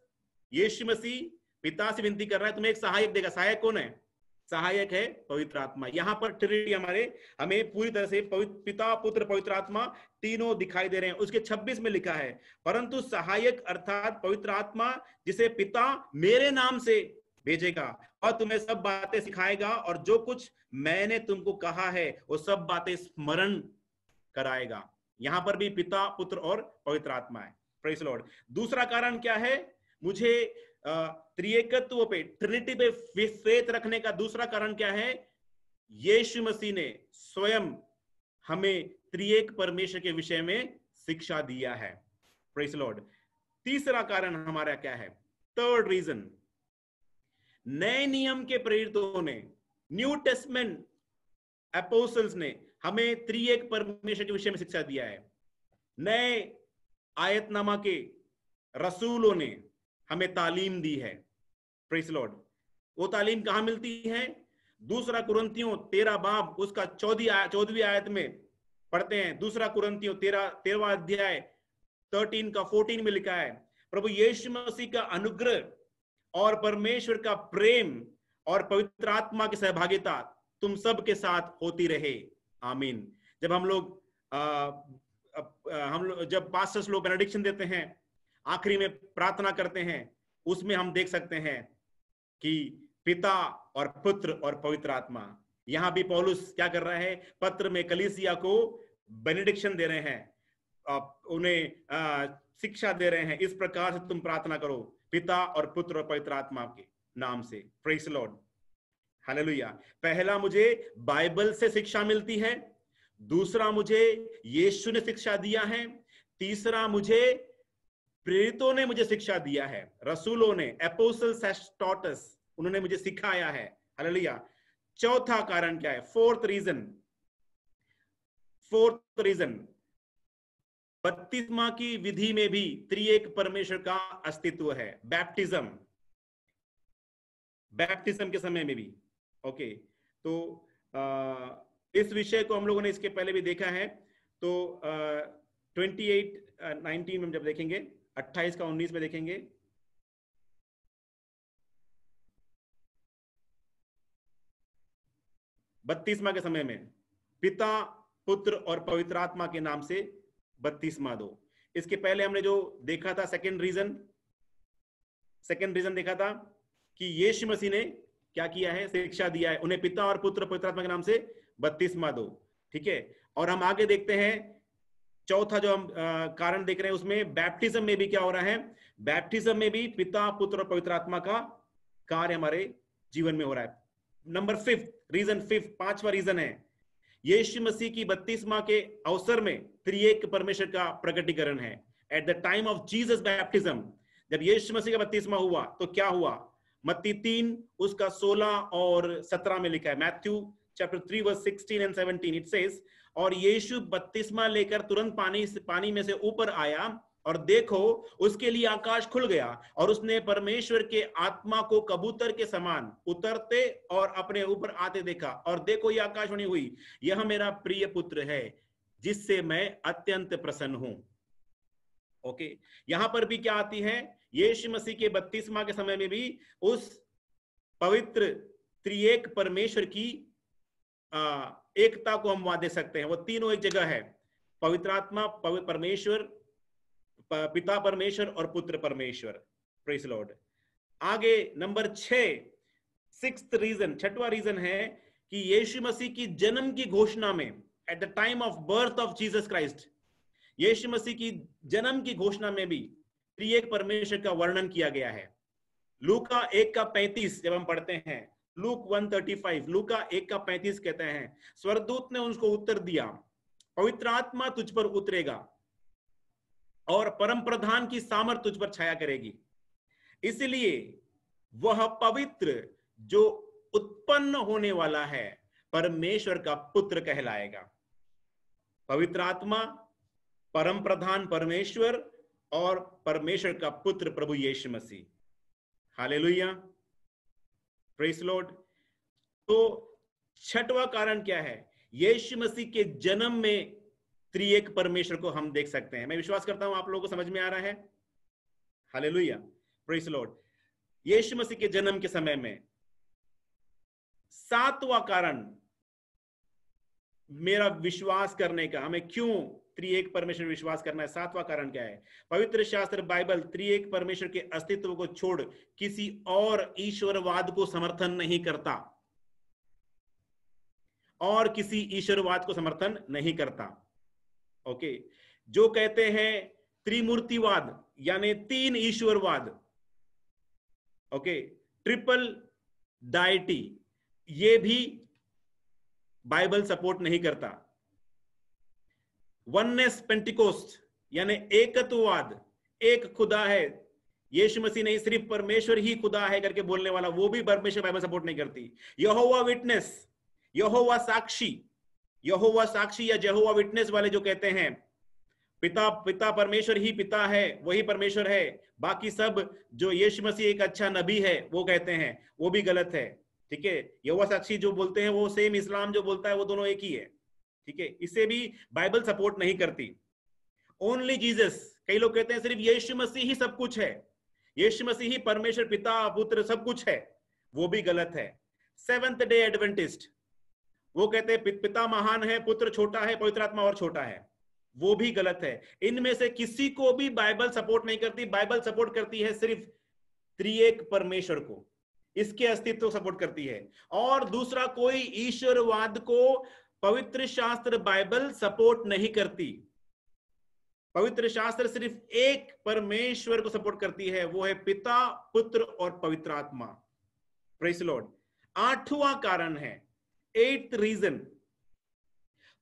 यीशु मसीह पिता से विनती कर रहा है, तुम्हें एक सहायक देगा। सहायक कौन है? सहायक है पवित्र आत्मा। यहां पर ट्रिनिटी हमें पूरी तरह से पिता, पुत्र, पवित्र आत्मा तीनों दिखाई दे रहे हैं। उसके 26 में लिखा है, परंतु सहायक अर्थात पवित्र आत्मा जिसे पिता मेरे नाम से भेजेगा और तुम्हें सब बातें सिखाएगा और जो कुछ मैंने तुमको कहा है वो सब बातें स्मरण कराएगा। यहां पर भी पिता, पुत्र और पवित्र आत्मा है। Praise Lord. दूसरा कारण क्या है? मुझे त्रिएकत्व पे, ट्रिनिटी पे फेथ रखने का दूसरा कारण क्या है? यीशु मसीह ने स्वयं हमें त्रिएक परमेश्वर के विषय में शिक्षा दिया है। Praise Lord. तीसरा कारण हमारा क्या है? थर्ड रीजन, नए नियम के प्रेरितों ने, न्यू टेस्टमेंट एपोस्टल्स ने हमें त्रिएक परमेश्वर के विषय में शिक्षा दिया है। नए आयतनामा के रसूलों ने हमें तालीम दी है। Praise Lord. वो तालीम कहां मिलती है? दूसरा कुरिन्थियों 13 बाब उसका 14वीं आयत में पढ़ते हैं। दूसरा कुरिन्थियों 13वां अध्याय 13 का 14 में लिखा है, प्रभु यीशु मसीह का अनुग्रह और परमेश्वर का प्रेम और पवित्र आत्मा की सहभागिता तुम सब के साथ होती रहे। आमीन। जब हम लोग जब पास्टर्स लोग बेनेडिक्शन देते हैं, आखिरी में प्रार्थना करते हैं, उसमें हम देख सकते हैं कि पिता और पुत्र और पवित्र आत्मा। यहां भी पौलुस क्या कर रहा है? पत्र में कलीसिया को बेनेडिक्शन दे रहे हैं, उन्हें शिक्षा दे रहे हैं, इस प्रकार से तुम प्रार्थना करो पिता और पुत्र और पवित्र आत्मा के नाम से। Praise Lord. हालेलुया। पहला मुझे बाइबल से शिक्षा मिलती है, दूसरा मुझे यीशु ने शिक्षा दिया है, तीसरा मुझे प्रेरितों ने मुझे शिक्षा दिया है, रसूलों ने, एपोस्टल्स हैव टॉट अस, उन्होंने मुझे सिखाया है। हालेलुया। चौथा कारण क्या है? फोर्थ रीजन, बपतिस्मा की विधि में भी त्रिएक परमेश्वर का अस्तित्व है। बैप्टिज्म के समय में भी। ओके, तो इस विषय को हम लोगों ने इसके पहले भी देखा है। तो 28:19 में जब देखेंगे, 28 का 19 में देखेंगे, बपतिस्मा के समय में पिता, पुत्र और पवित्र आत्मा के नाम से बपतिस्मा दो। इसके पहले हमने जो देखा था सेकंड रीजन देखा था कि यीशु मसीह ने क्या किया है? शिक्षा दिया है, उन्हें पिता और पुत्र पवित्र आत्मा के नाम से बपतिस्मा दो। ठीक है। और हम आगे देखते हैं चौथा जो हम कारण देख रहे हैं, उसमें बैप्टिज्म में भी क्या हो रहा है, बैप्टिज्म में भी पिता पुत्र और पवित्र आत्मा का कार्य हमारे जीवन में हो रहा है। नंबर 5 रीजन, 5वां रीजन है यीशु मसीह की बपतिस्मा के अवसर में त्रिएक परमेश्वर का प्रकटीकरण है। Eight the time of Jesus baptism, जब यीशु मसीह का बपतिस्मा हुआ तो क्या हुआ, मत्ती 3 उसका 16 और 17 में लिखा है। Matthew chapter 3 verse 16 and 17 it says, और यीशु बपतिस्मा लेकर तुरंत पानी में से ऊपर आया, और देखो उसके लिए आकाश खुल गया, और उसने परमेश्वर के आत्मा को कबूतर के समान उतरते और अपने ऊपर आते देखा, और देखो ये आकाशवाणी हुई, यह मेरा प्रिय पुत्र है जिससे मैं अत्यंत प्रसन्न हूं। ओके, यहां पर भी क्या आती है, यीशु मसीह के बपतिस्मा के समय में भी उस पवित्र त्रिएक परमेश्वर की एकता को हम वहां दे सकते हैं। वो तीनों एक जगह है, पवित्र आत्मा, परमेश्वर, पिता परमेश्वर और पुत्र परमेश्वर। Praise Lord. आगे नंबर 6 रीजन, 6वां रीजन है कि यीशु मसीह की जन्म की घोषणा में, at the time of birth of Jesus Christ, Yeshu Masih की जन्म की घोषणा में भी त्रिएक परमेश्वर का वर्णन किया गया है। लूका 1:35 जब हम पढ़ते हैं, लूक 1:35, लूका 1:35 कहते हैं, स्वर्गदूत ने उसको उत्तर दिया, पवित्र आत्मा तुझ पर उतरेगा और परम प्रधान की सामर्थ तुझ पर छाया करेगी, इसलिए वह पवित्र जो उत्पन्न होने वाला है परमेश्वर का पुत्र कहलाएगा। पवित्र आत्मा, परम प्रधान परमेश्वर और परमेश्वर का पुत्र प्रभु Yeshu Masih. Hallelujah, praise Lord. तो 6वां कारण क्या है, यीशु मसीह के जन्म में त्रिएक परमेश्वर को हम देख सकते हैं। मैं विश्वास करता हूं आप लोगों को समझ में आ रहा है। Hallelujah, praise Lord. Yeshu Masih के जन्म के समय में 7वां कारण मेरा विश्वास करने का, हमें क्यों त्रिएक परमेश्वर विश्वास करना है, 7वां कारण क्या है, पवित्र शास्त्र बाइबल त्रिएक परमेश्वर के अस्तित्व को छोड़ किसी और ईश्वरवाद को समर्थन नहीं करता, और किसी ईश्वरवाद को समर्थन नहीं करता। ओके, जो कहते हैं त्रिमूर्तिवाद यानी 3 ईश्वरवाद, ओके, ट्रिपल डाइटी, ये भी बाइबल सपोर्ट नहीं करता। वननेस पेंटिकोस्ट यानी एकत्ववाद, एक खुदा है, यीशु मसीह नहीं सिर्फ परमेश्वर ही खुदा है करके बोलने वाला, वो भी परमेश्वर बाइबल सपोर्ट नहीं करती। यहोवा विटनेस, यहोवा साक्षी, यहोवा साक्षी या यहोवा विटनेस वाले जो कहते हैं पिता परमेश्वर ही पिता है, वही परमेश्वर है, बाकी सब जो यीशु मसीह एक अच्छा नबी है वो कहते हैं, वो भी गलत है। ठीक है, यहोवा साक्षी जो बोलते हैं वो सेम इस्लाम जो बोलता है वो दोनों एक ही है। ठीक है, इसे भी बाइबल सपोर्ट नहीं करती। ओनली जीसस, कई लोग कहते हैं सिर्फ यीशु मसीह ही सब कुछ है, यीशु मसीह ही परमेश्वर पिता पुत्र सब कुछ है, वो भी गलत है। सेवेंथ डे एडवेंटिस्ट, वो कहते हैं पिता महान है, पुत्र छोटा है, पवित्र आत्मा और छोटा है, वो भी गलत है। इनमें से किसी को भी बाइबल सपोर्ट नहीं करती। बाइबल सपोर्ट करती है सिर्फ त्रिएक परमेश्वर को, इसके अस्तित्व को सपोर्ट करती है, और दूसरा कोई ईश्वरवाद को पवित्र शास्त्र बाइबल सपोर्ट नहीं करती। पवित्र शास्त्र सिर्फ एक परमेश्वर को सपोर्ट करती है, वो है पिता पुत्र और पवित्र आत्मा। Praise Lord. 8वां कारण है, 8th रीजन,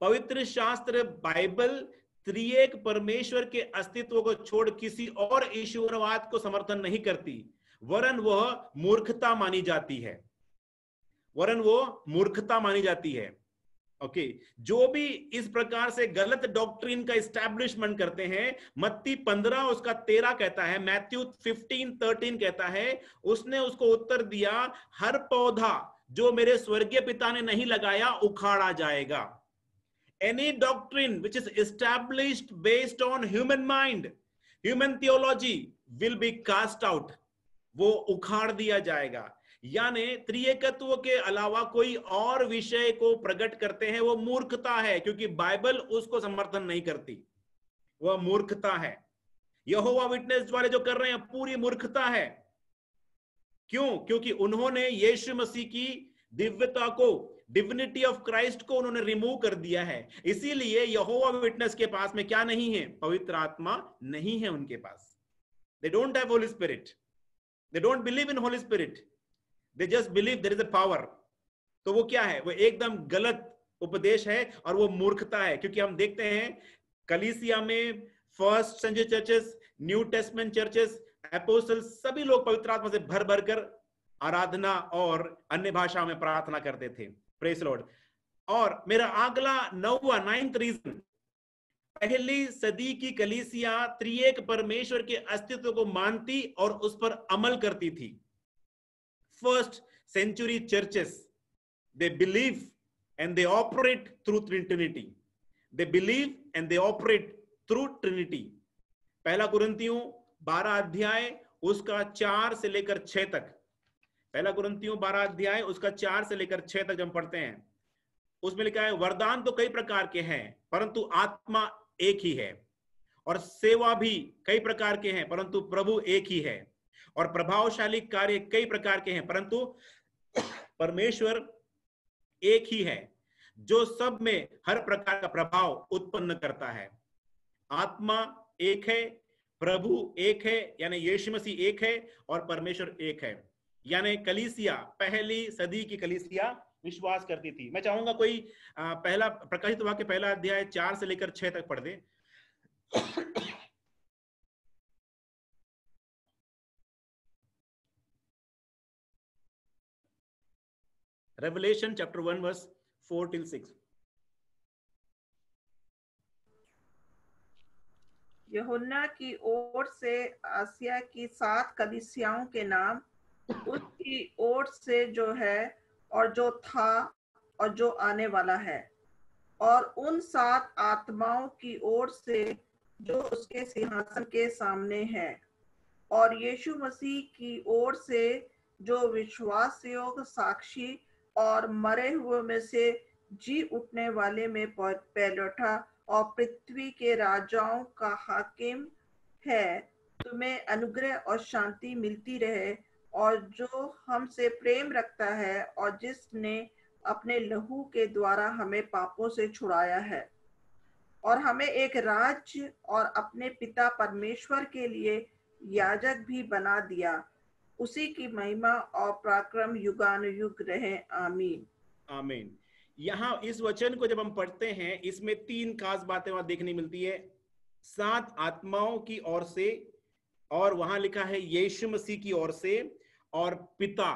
पवित्र शास्त्र बाइबल त्रिएक परमेश्वर के अस्तित्व को छोड़ किसी और ईश्वरवाद को समर्थन नहीं करती, वरन वह मूर्खता मानी जाती है, वरन वो मूर्खता मानी जाती है। ओके, जो भी इस प्रकार से गलत डॉक्ट्रिन का एस्टैब्लिशमेंट करते हैं, मत्ती 15 उसका 13 कहता है, मैथ्यू 15:13 कहता है, उसने उसको उत्तर दिया, हर पौधा जो मेरे स्वर्गीय पिता ने नहीं लगाया उखाड़ा जाएगा। Any doctrine which is established based on human mind, human theology will be cast out, वो उखाड़ दिया जाएगा। यानी त्रिएकत्व के अलावा कोई और विषय को प्रकट करते हैं वो मूर्खता है, क्योंकि बाइबल उसको समर्थन नहीं करती, वह मूर्खता है। यहोवा विटनेस वाले जो कर रहे हैं पूरी मूर्खता है। क्यों? क्योंकि उन्होंने यीशु मसीह की दिव्यता को डिविनिटी ऑफ क्राइस्ट को उन्होंने रिमूव कर दिया है। इसीलिए यहोवा विटनेस के पास में क्या नहीं है? पवित्र आत्मा नहीं है उनके पास। They don't have Holy Spirit, they don't believe in Holy Spirit, they just believe there is a power. तो वो क्या है? वो एकदम गलत उपदेश है और वो मूर्खता है। क्योंकि हम देखते हैं कलीसिया में first century churches, New Testament churches, apostles, सभी लोग पवित्र आत्मा से भर भर कर आराधना और अन्य भाषाओं में प्रार्थना करते थे। Praise Lord. और मेरा अगला 9वां रीजन, पहली सदी की कलीसिया त्रिएक परमेश्वर के अस्तित्व को मानती और उस पर अमल करती थी। First century churches, they believe and they operate through Trinity. They believe and they operate through Trinity. पहला कुरिन्थियों 12 अध्याय उसका 4 से लेकर 6 तक, पहला कुरिन्थियों 12 अध्याय उसका 4 से लेकर 6 तक जब हम पढ़ते हैं, उसमें लिखा है वरदान तो कई प्रकार के हैं परंतु आत्मा एक ही है, और सेवा भी कई प्रकार के हैं परंतु प्रभु एक ही है, और प्रभावशाली कार्य कई प्रकार के हैं परंतु परमेश्वर एक ही है जो सब में हर प्रकार का प्रभाव उत्पन्न करता है। आत्मा एक है, प्रभु एक है यानी यीशु मसीह एक है, और परमेश्वर एक है। यानी कलीसिया, पहली सदी की कलीसिया विश्वास करती थी। मैं चाहूंगा कोई पहला प्रकाशित वाक्य पहला अध्याय 4 से लेकर 6 तक पढ़ दे। Revelation chapter 1 verse 4 till 6. यूहन्ना की ओर से आसिया की 7 कलीसियाओं के नाम, उसकी ओर से जो है और जो था और जो आने वाला है, और उन 7 आत्माओं की ओर से जो उसके सिंहासन के सामने है, और यीशु मसीह की ओर से जो विश्वास योग्य साक्षी और मरे हुए में से जी उठने वाले में पहलौठा और पृथ्वी के राजाओं का हाकिम है, तुम्हें अनुग्रह और शांति मिलती रहे, और जो हमसे प्रेम रखता है और जिसने अपने लहू के द्वारा हमें पापों से छुड़ाया है, और हमें एक राज्य और अपने पिता परमेश्वर के लिए याजक भी बना दिया। उसी की महिमा और पराक्रम युगानुयुग रहे। आमीन। आमीन। यहाँ इस वचन को जब हम पढ़ते हैं, इसमें 3 खास बातें वहां देखने मिलती है। 7 आत्माओं की ओर से, और वहां लिखा है यीशु मसीह की ओर से, और पिता।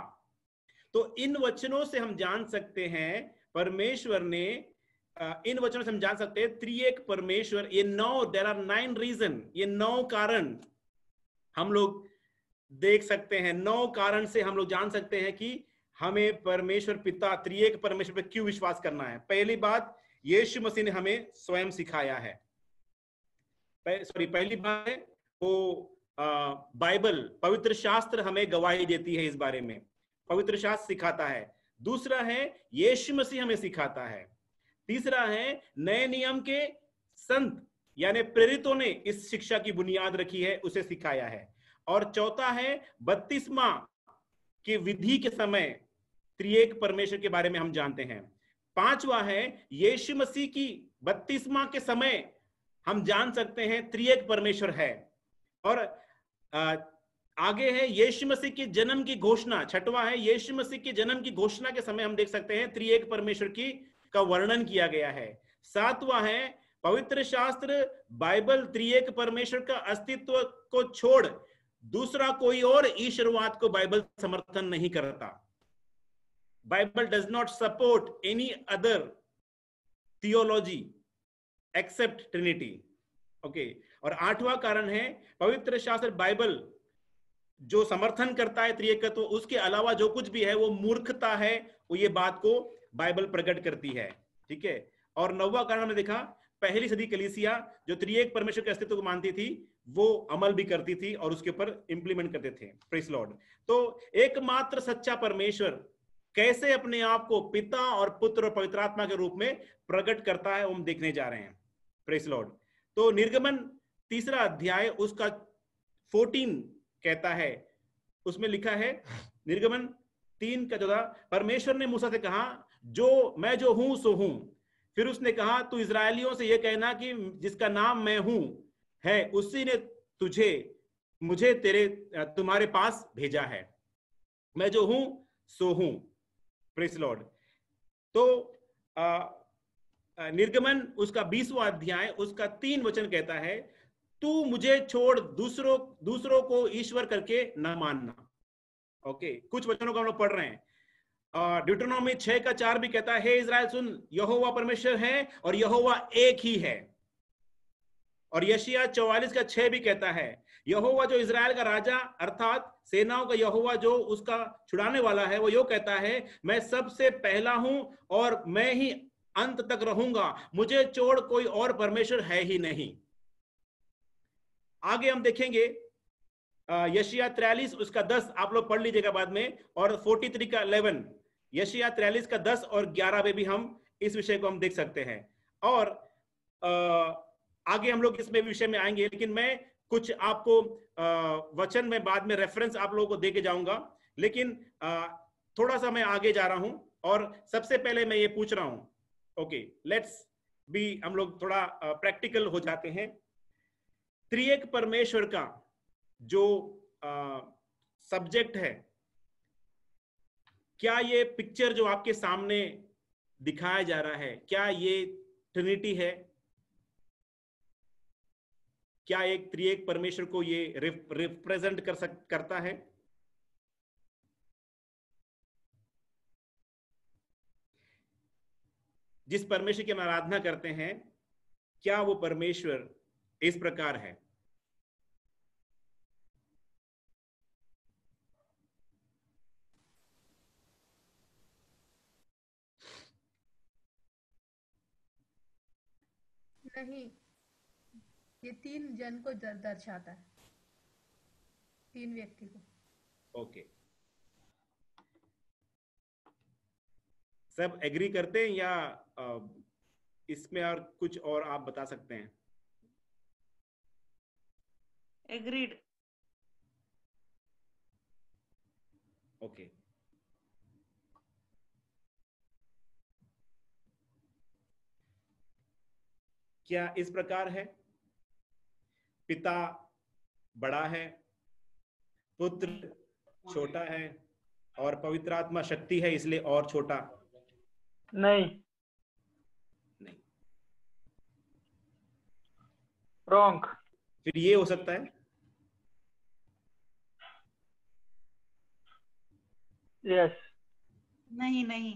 तो इन वचनों से हम जान सकते हैं परमेश्वर ने, इन वचनों से हम जान सकते हैं त्रिएक परमेश्वर। ये 9, देयर आर 9 रीजन, ये 9 कारण हम लोग देख सकते हैं। 9 कारण से हम लोग जान सकते हैं कि हमें परमेश्वर पिता त्रिएक परमेश्वर पर क्यों विश्वास करना है। पहली बात, यीशु मसीह ने हमें स्वयं सिखाया है। पहली बात है वो बाइबल, पवित्र शास्त्र हमें गवाही देती है इस बारे में, पवित्र शास्त्र सिखाता है। दूसरा है यीशु मसीह हमें सिखाता है। तीसरा है नए नियम के संत यानी प्रेरितों ने इस शिक्षा की बुनियाद रखी है, उसे सिखाया है। और चौथा है बपतिस्मा के विधि के समय त्रिएक परमेश्वर के बारे में हम जानते हैं। पांचवा है यीशु मसीह की बपतिस्मा के समय हम जान सकते हैं त्रिएक परमेश्वर है। और आगे है यीशु मसीह के जन्म की घोषणा। छठवां है यीशु मसीह के जन्म की घोषणा के समय हम देख सकते हैं त्रिएक परमेश्वर की का वर्णन किया गया है। सातवां है पवित्र शास्त्र बाइबल त्रिएक परमेश्वर का अस्तित्व को छोड़ दूसरा कोई और ईश्वरवाद को बाइबल समर्थन नहीं करता। Bible does not support any other theology except trinity. Okay. और आठवां कारण है पवित्र शास्त्र बाइबल जो समर्थन करता है त्रिएकत्व, उसके अलावा जो कुछ भी है वो मूर्खता है, वो ये बात को बाइबल प्रकट करती है। ठीक है। और 9वां कारण हमने देखा, पहली सदी कलीसिया जो त्रिएक परमेश्वर के अस्तित्व को मानती थी वो अमल भी करती थी और उसके ऊपर इंप्लीमेंट करते थे। Praise Lord. तो एकमात्र सच्चा परमेश्वर कैसे अपने आप को पिता और पुत्र और पवित्र आत्मा के रूप में प्रकट करता है वो हम देखने जा रहे हैं। Praise Lord. तो निर्गमन 3 अध्याय उसका 14 कहता है, उसमें लिखा है निर्गमन 3 का 14, परमेश्वर ने मूसा से कहा मैं जो हूं सो हूं। फिर उसने कहा, तू इजरायलियों से यह कहना कि जिसका नाम मैं हूं है, उसी ने तुझे मुझे तुम्हारे पास भेजा है। मैं जो हूं सो हूं। Praise Lord. तो निर्गमन उसका 20वां अध्याय उसका 3 वचन कहता है, तू मुझे छोड़ दूसरों को ईश्वर करके न मानना। ओके, कुछ वचनों को हम लोग पढ़ रहे हैं। ड्यूटेरोनोमी 6:4 भी कहता है, हे इज़राइल सुन, यहोवा परमेश्वर है और यहोवा एक ही है। और यशिया 44:6 भी कहता है, यहोवा जो इज़राइल का राजा अर्थात सेनाओं का यहोवा जो उसका छुड़ाने वाला है, वो यो कहता है, मैं सबसे पहला हूं और मैं ही अंत तक रहूंगा, मुझे छोड़ कोई और परमेश्वर है ही नहीं। आगे हम देखेंगे यशिया 43 उसका 10 आप लोग पढ़ लीजिएगा बाद में, और 43:11। यशिया 43 का 10 और 11 में भी हम इस विषय को हम देख सकते हैं। और आगे हम लोग इसमें विषय में आएंगे, लेकिन मैं कुछ आपको वचन में बाद में रेफरेंस आप लोगों को दे के जाऊंगा। लेकिन थोड़ा सा मैं आगे जा रहा हूं और सबसे पहले मैं ये पूछ रहा हूं, ओके लेट्स बी, हम लोग थोड़ा प्रैक्टिकल हो जाते हैं। त्रिएक परमेश्वर का जो सब्जेक्ट है, क्या ये पिक्चर जो आपके सामने दिखाया जा रहा है, क्या ये ट्रिनिटी है? क्या एक त्रिएक परमेश्वर को ये रिप्रेजेंट करता है? जिस परमेश्वर की हम आराधना करते हैं, क्या वो परमेश्वर इस प्रकार है? नहीं, ये 3 जन को दर्शाता है, 3 व्यक्ति को। ओके, सब एग्री करते हैं या इसमें और कुछ और आप बता सकते हैं? एग्रीड। ओके, क्या इस प्रकार है? पिता बड़ा है, पुत्र छोटा है और पवित्र आत्मा शक्ति है इसलिए और छोटा? नहीं। नहीं। रॉन्ग। फिर ये हो सकता है? यस। नहीं नहीं।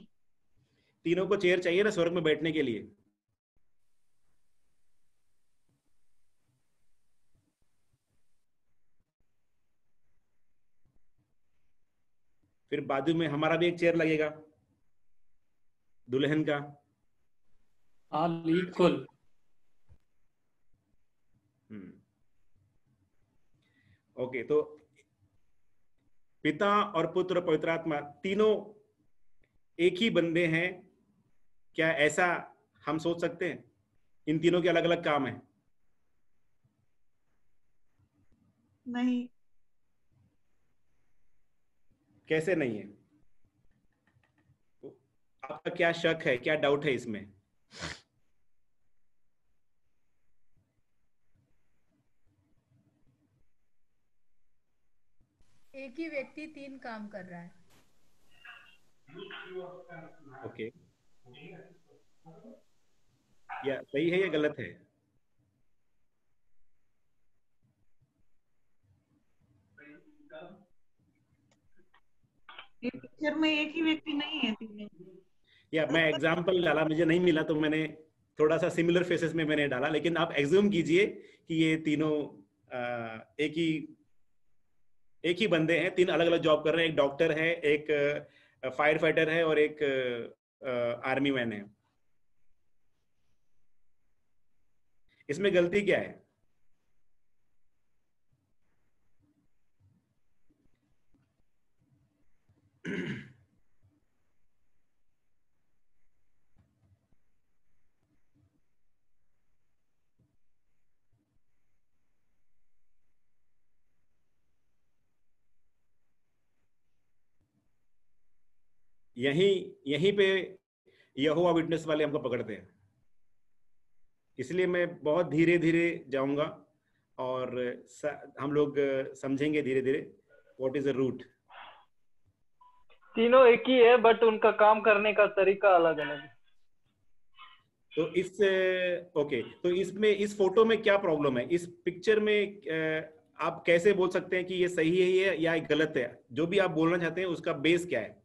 तीनों को चेयर चाहिए ना स्वर्ग में बैठने के लिए। फिर बाजू में हमारा भी एक चेयर लगेगा दुल्हन का। हाँ बिल्कुल। ओके, तो पिता और पुत्र और पवित्र आत्मा तीनों एक ही बंदे हैं, क्या ऐसा हम सोच सकते हैं? इन तीनों के अलग अलग काम हैं? नहीं। कैसे नहीं है? आपका क्या शक है, क्या डाउट है इसमें? एक ही व्यक्ति 3 काम कर रहा है। ओके, या सही है या गलत है? ये पिक्चर में एक ही व्यक्ति नहीं है, तीनों। या मैं एग्जाम्पल डाला, मुझे नहीं मिला तो मैंने थोड़ा सा सिमिलर फेसेस में मैंने डाला, लेकिन आप एग्ज्यूम कीजिए कि ये तीनों एक ही बंदे हैं, 3 अलग अलग जॉब कर रहे हैं। एक डॉक्टर है, एक फायर फाइटर है और एक आर्मी मैन है। इसमें गलती क्या है? यहीं पे यहोवा विटनेस वाले हमको पकड़ते हैं। इसलिए मैं बहुत धीरे धीरे जाऊंगा और हम लोग समझेंगे धीरे धीरे व्हाट इज द रूट। तीनों एक ही है बट उनका काम करने का तरीका अलग अलग है। तो ओके, तो इसमें इस फोटो में क्या प्रॉब्लम है? इस पिक्चर में आप कैसे बोल सकते हैं कि ये सही है या गलत है? जो भी आप बोलना चाहते हैं उसका बेस क्या है?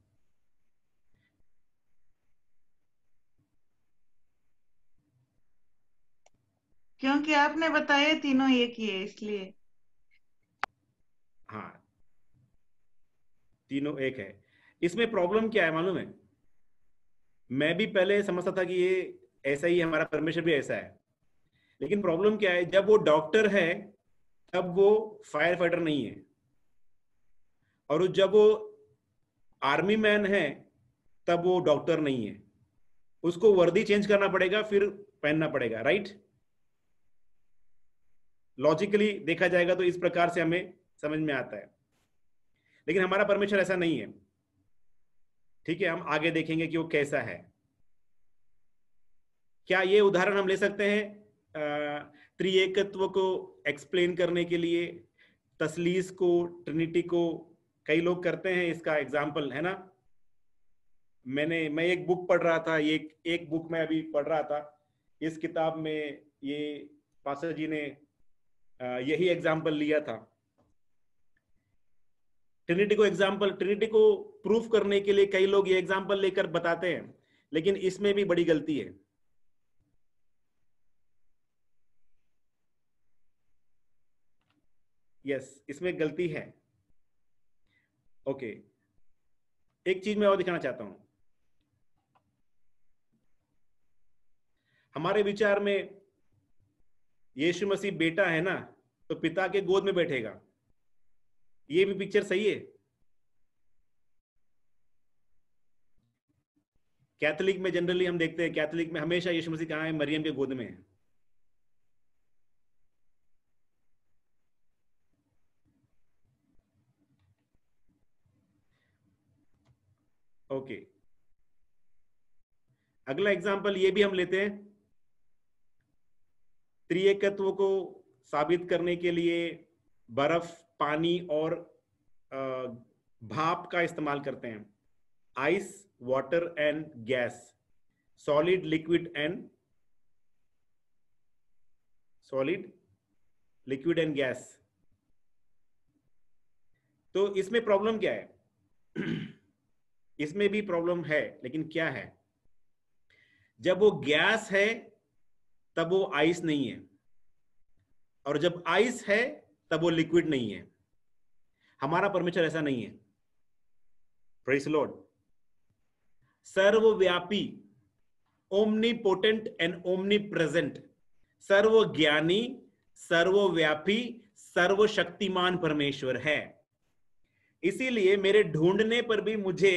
क्योंकि आपने बताया तीनों एक ही है इसलिए। हाँ, तीनों एक है। इसमें प्रॉब्लम क्या है मालूम है? मैं भी पहले समझता था कि ये ऐसा ही है, हमारा परमेश्वर भी ऐसा है। लेकिन प्रॉब्लम क्या है, जब वो डॉक्टर है तब वो फायर फाइटर नहीं है, और जब वो आर्मी मैन है तब वो डॉक्टर नहीं है। उसको वर्दी चेंज करना पड़ेगा, फिर पहनना पड़ेगा, राइट? लॉजिकली देखा जाएगा तो इस प्रकार से हमें समझ में आता है। लेकिन हमारा परमेश्वर ऐसा नहीं है। ठीक है, हम आगे देखेंगे कि वो कैसा है। क्या ये उदाहरण हम ले सकते हैं त्रिएकत्व को एक्सप्लेन करने के लिए? तसलीस को, ट्रिनिटी को कई लोग करते हैं, इसका एग्जाम्पल है ना। मैं एक बुक पढ़ रहा था, ये एक बुक में अभी पढ़ रहा था। इस किताब में ये पास्टर जी ने यही एग्जाम्पल लिया था। ट्रिनिटी को प्रूफ करने के लिए कई लोग ये एग्जाम्पल लेकर बताते हैं, लेकिन इसमें भी बड़ी गलती है। यस, इसमें गलती है। ओके, एक चीज मैं और दिखाना चाहता हूं। हमारे विचार में यीशु मसीह बेटा है ना, तो पिता के गोद में बैठेगा। ये भी पिक्चर सही है? कैथोलिक में जनरली हम देखते हैं, कैथोलिक में हमेशा यीशु मसीह कहाँ है? मरियम के गोद में है। ओके, अगला एग्जाम्पल ये भी हम लेते हैं। त्रिएकत्व को साबित करने के लिए बर्फ, पानी और भाप का इस्तेमाल करते हैं। Ice, water and gas, solid, liquid and gas. तो इसमें प्रॉब्लम क्या है? इसमें भी प्रॉब्लम है, लेकिन क्या है? जब वो गैस है तब वो आइस नहीं है, और जब आइस है तब वो लिक्विड नहीं है। हमारा परमेश्वर ऐसा नहीं है। Praise the Lord. सर्वव्यापी, ओमनीपोटेंट एंड ओमनीप्रेजेंट, सर्वज्ञानी, सर्वव्यापी, सर्वशक्तिमान परमेश्वर है। इसीलिए मेरे ढूंढने पर भी मुझे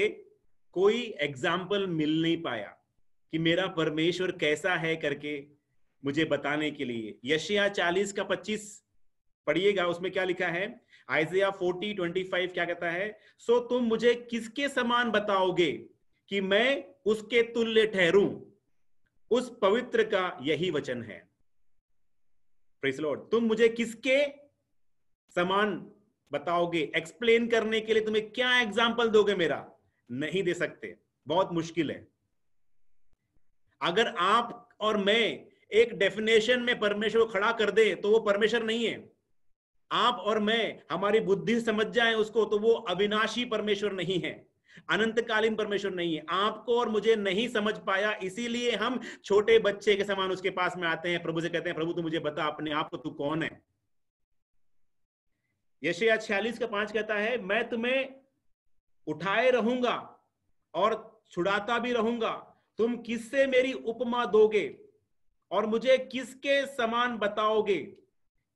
कोई एग्जाम्पल मिल नहीं पाया कि मेरा परमेश्वर कैसा है करके मुझे बताने के लिए। यशायाह 40:25 पढ़िएगा, उसमें क्या लिखा है? आइज़ाया 40:25 क्या कहता है? सो तुम मुझे किसके समान बताओगे कि मैं उसके तुल्य ठहरूं? उस पवित्र का यही वचन है। Praise the Lord. तुम मुझे किसके समान बताओगे? एक्सप्लेन करने के लिए तुम्हें क्या एग्जाम्पल दोगे? मेरा नहीं दे सकते, बहुत मुश्किल है। अगर आप और मैं एक डेफिनेशन में परमेश्वर को खड़ा कर दे तो वो परमेश्वर नहीं है। आप और मैं हमारी बुद्धि समझ जाए उसको तो वो अविनाशी परमेश्वर नहीं है, अनंतकालीन परमेश्वर नहीं है। आपको और मुझे नहीं समझ पाया, इसीलिए हम छोटे बच्चे के समान उसके पास में आते हैं, प्रभु से कहते हैं, प्रभु तू मुझे बता अपने आप को, तू कौन है? यशायाह 46:5 कहता है, मैं तुम्हें उठाए रहूंगा और छुड़ाता भी रहूंगा। तुम किससे मेरी उपमा दोगे और मुझे किसके समान बताओगे?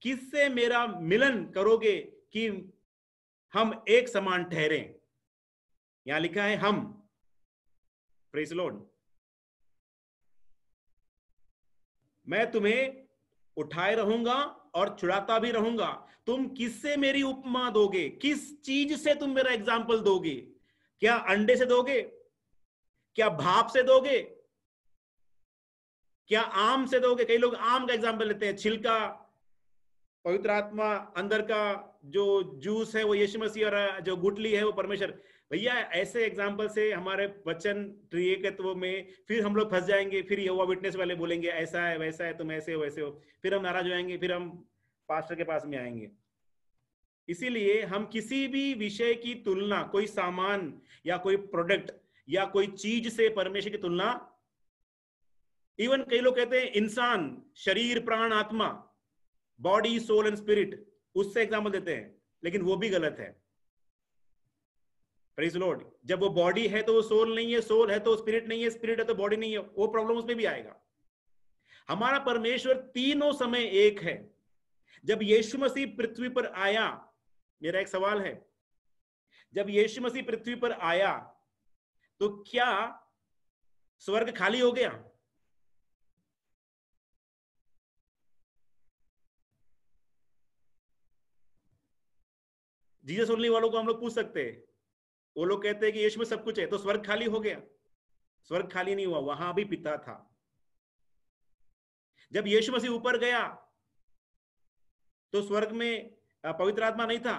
किससे मेरा मिलन करोगे कि हम एक समान ठहरें? यहां लिखा है हम। Praise the Lord. मैं तुम्हें उठाए रहूंगा और छुड़ाता भी रहूंगा। तुम किससे मेरी उपमा दोगे? किस चीज से तुम मेरा एग्जाम्पल दोगे? क्या अंडे से दोगे? क्या भाप से दोगे? क्या आम से दोगे? कई लोग आम का एग्जाम्पल लेते हैं, छिलका पवित्र आत्मा, अंदर का जो जूस है वो यीशु मसीह, और जो गुठली है वो परमेश्वर। भैया ऐसे एग्जाम्पल से हमारे वचन त्रिएकत्व में फिर हम लोग फंस जाएंगे, फिर यहोवा विटनेस वाले बोलेंगे ऐसा है वैसा है, तुम ऐसे हो वैसे हो, फिर हम नाराज हो जाएंगे, फिर हम पास्टर के पास में आएंगे। इसीलिए हम किसी भी विषय की तुलना, कोई सामान या कोई प्रोडक्ट या कोई चीज से परमेश्वर की तुलना, इवन कई लोग कहते हैं इंसान, शरीर प्राण आत्मा, बॉडी सोल एंड स्पिरिट, उससे एग्जाम्पल देते हैं, लेकिन वो भी गलत है। Praise Lord. जब वो बॉडी है तो वो सोल नहीं है, सोल है तो स्पिरिट नहीं है, स्पिरिट है तो बॉडी नहीं है, वो प्रॉब्लम उसमें भी आएगा। हमारा परमेश्वर तीनों समय एक है। जब यीशु मसीह पृथ्वी पर आया, मेरा एक सवाल है, जब यीशु मसीह पृथ्वी पर आया तो क्या स्वर्ग खाली हो गया? जीसस ओनली वालों को हम लोग पूछ सकते हैं, वो लोग कहते हैं कि यीशु में सब कुछ है, तो स्वर्ग खाली हो गया? स्वर्ग खाली नहीं हुआ, वहां भी पिता था। जब यीशु मसीह ऊपर गया तो स्वर्ग में पवित्र आत्मा नहीं था?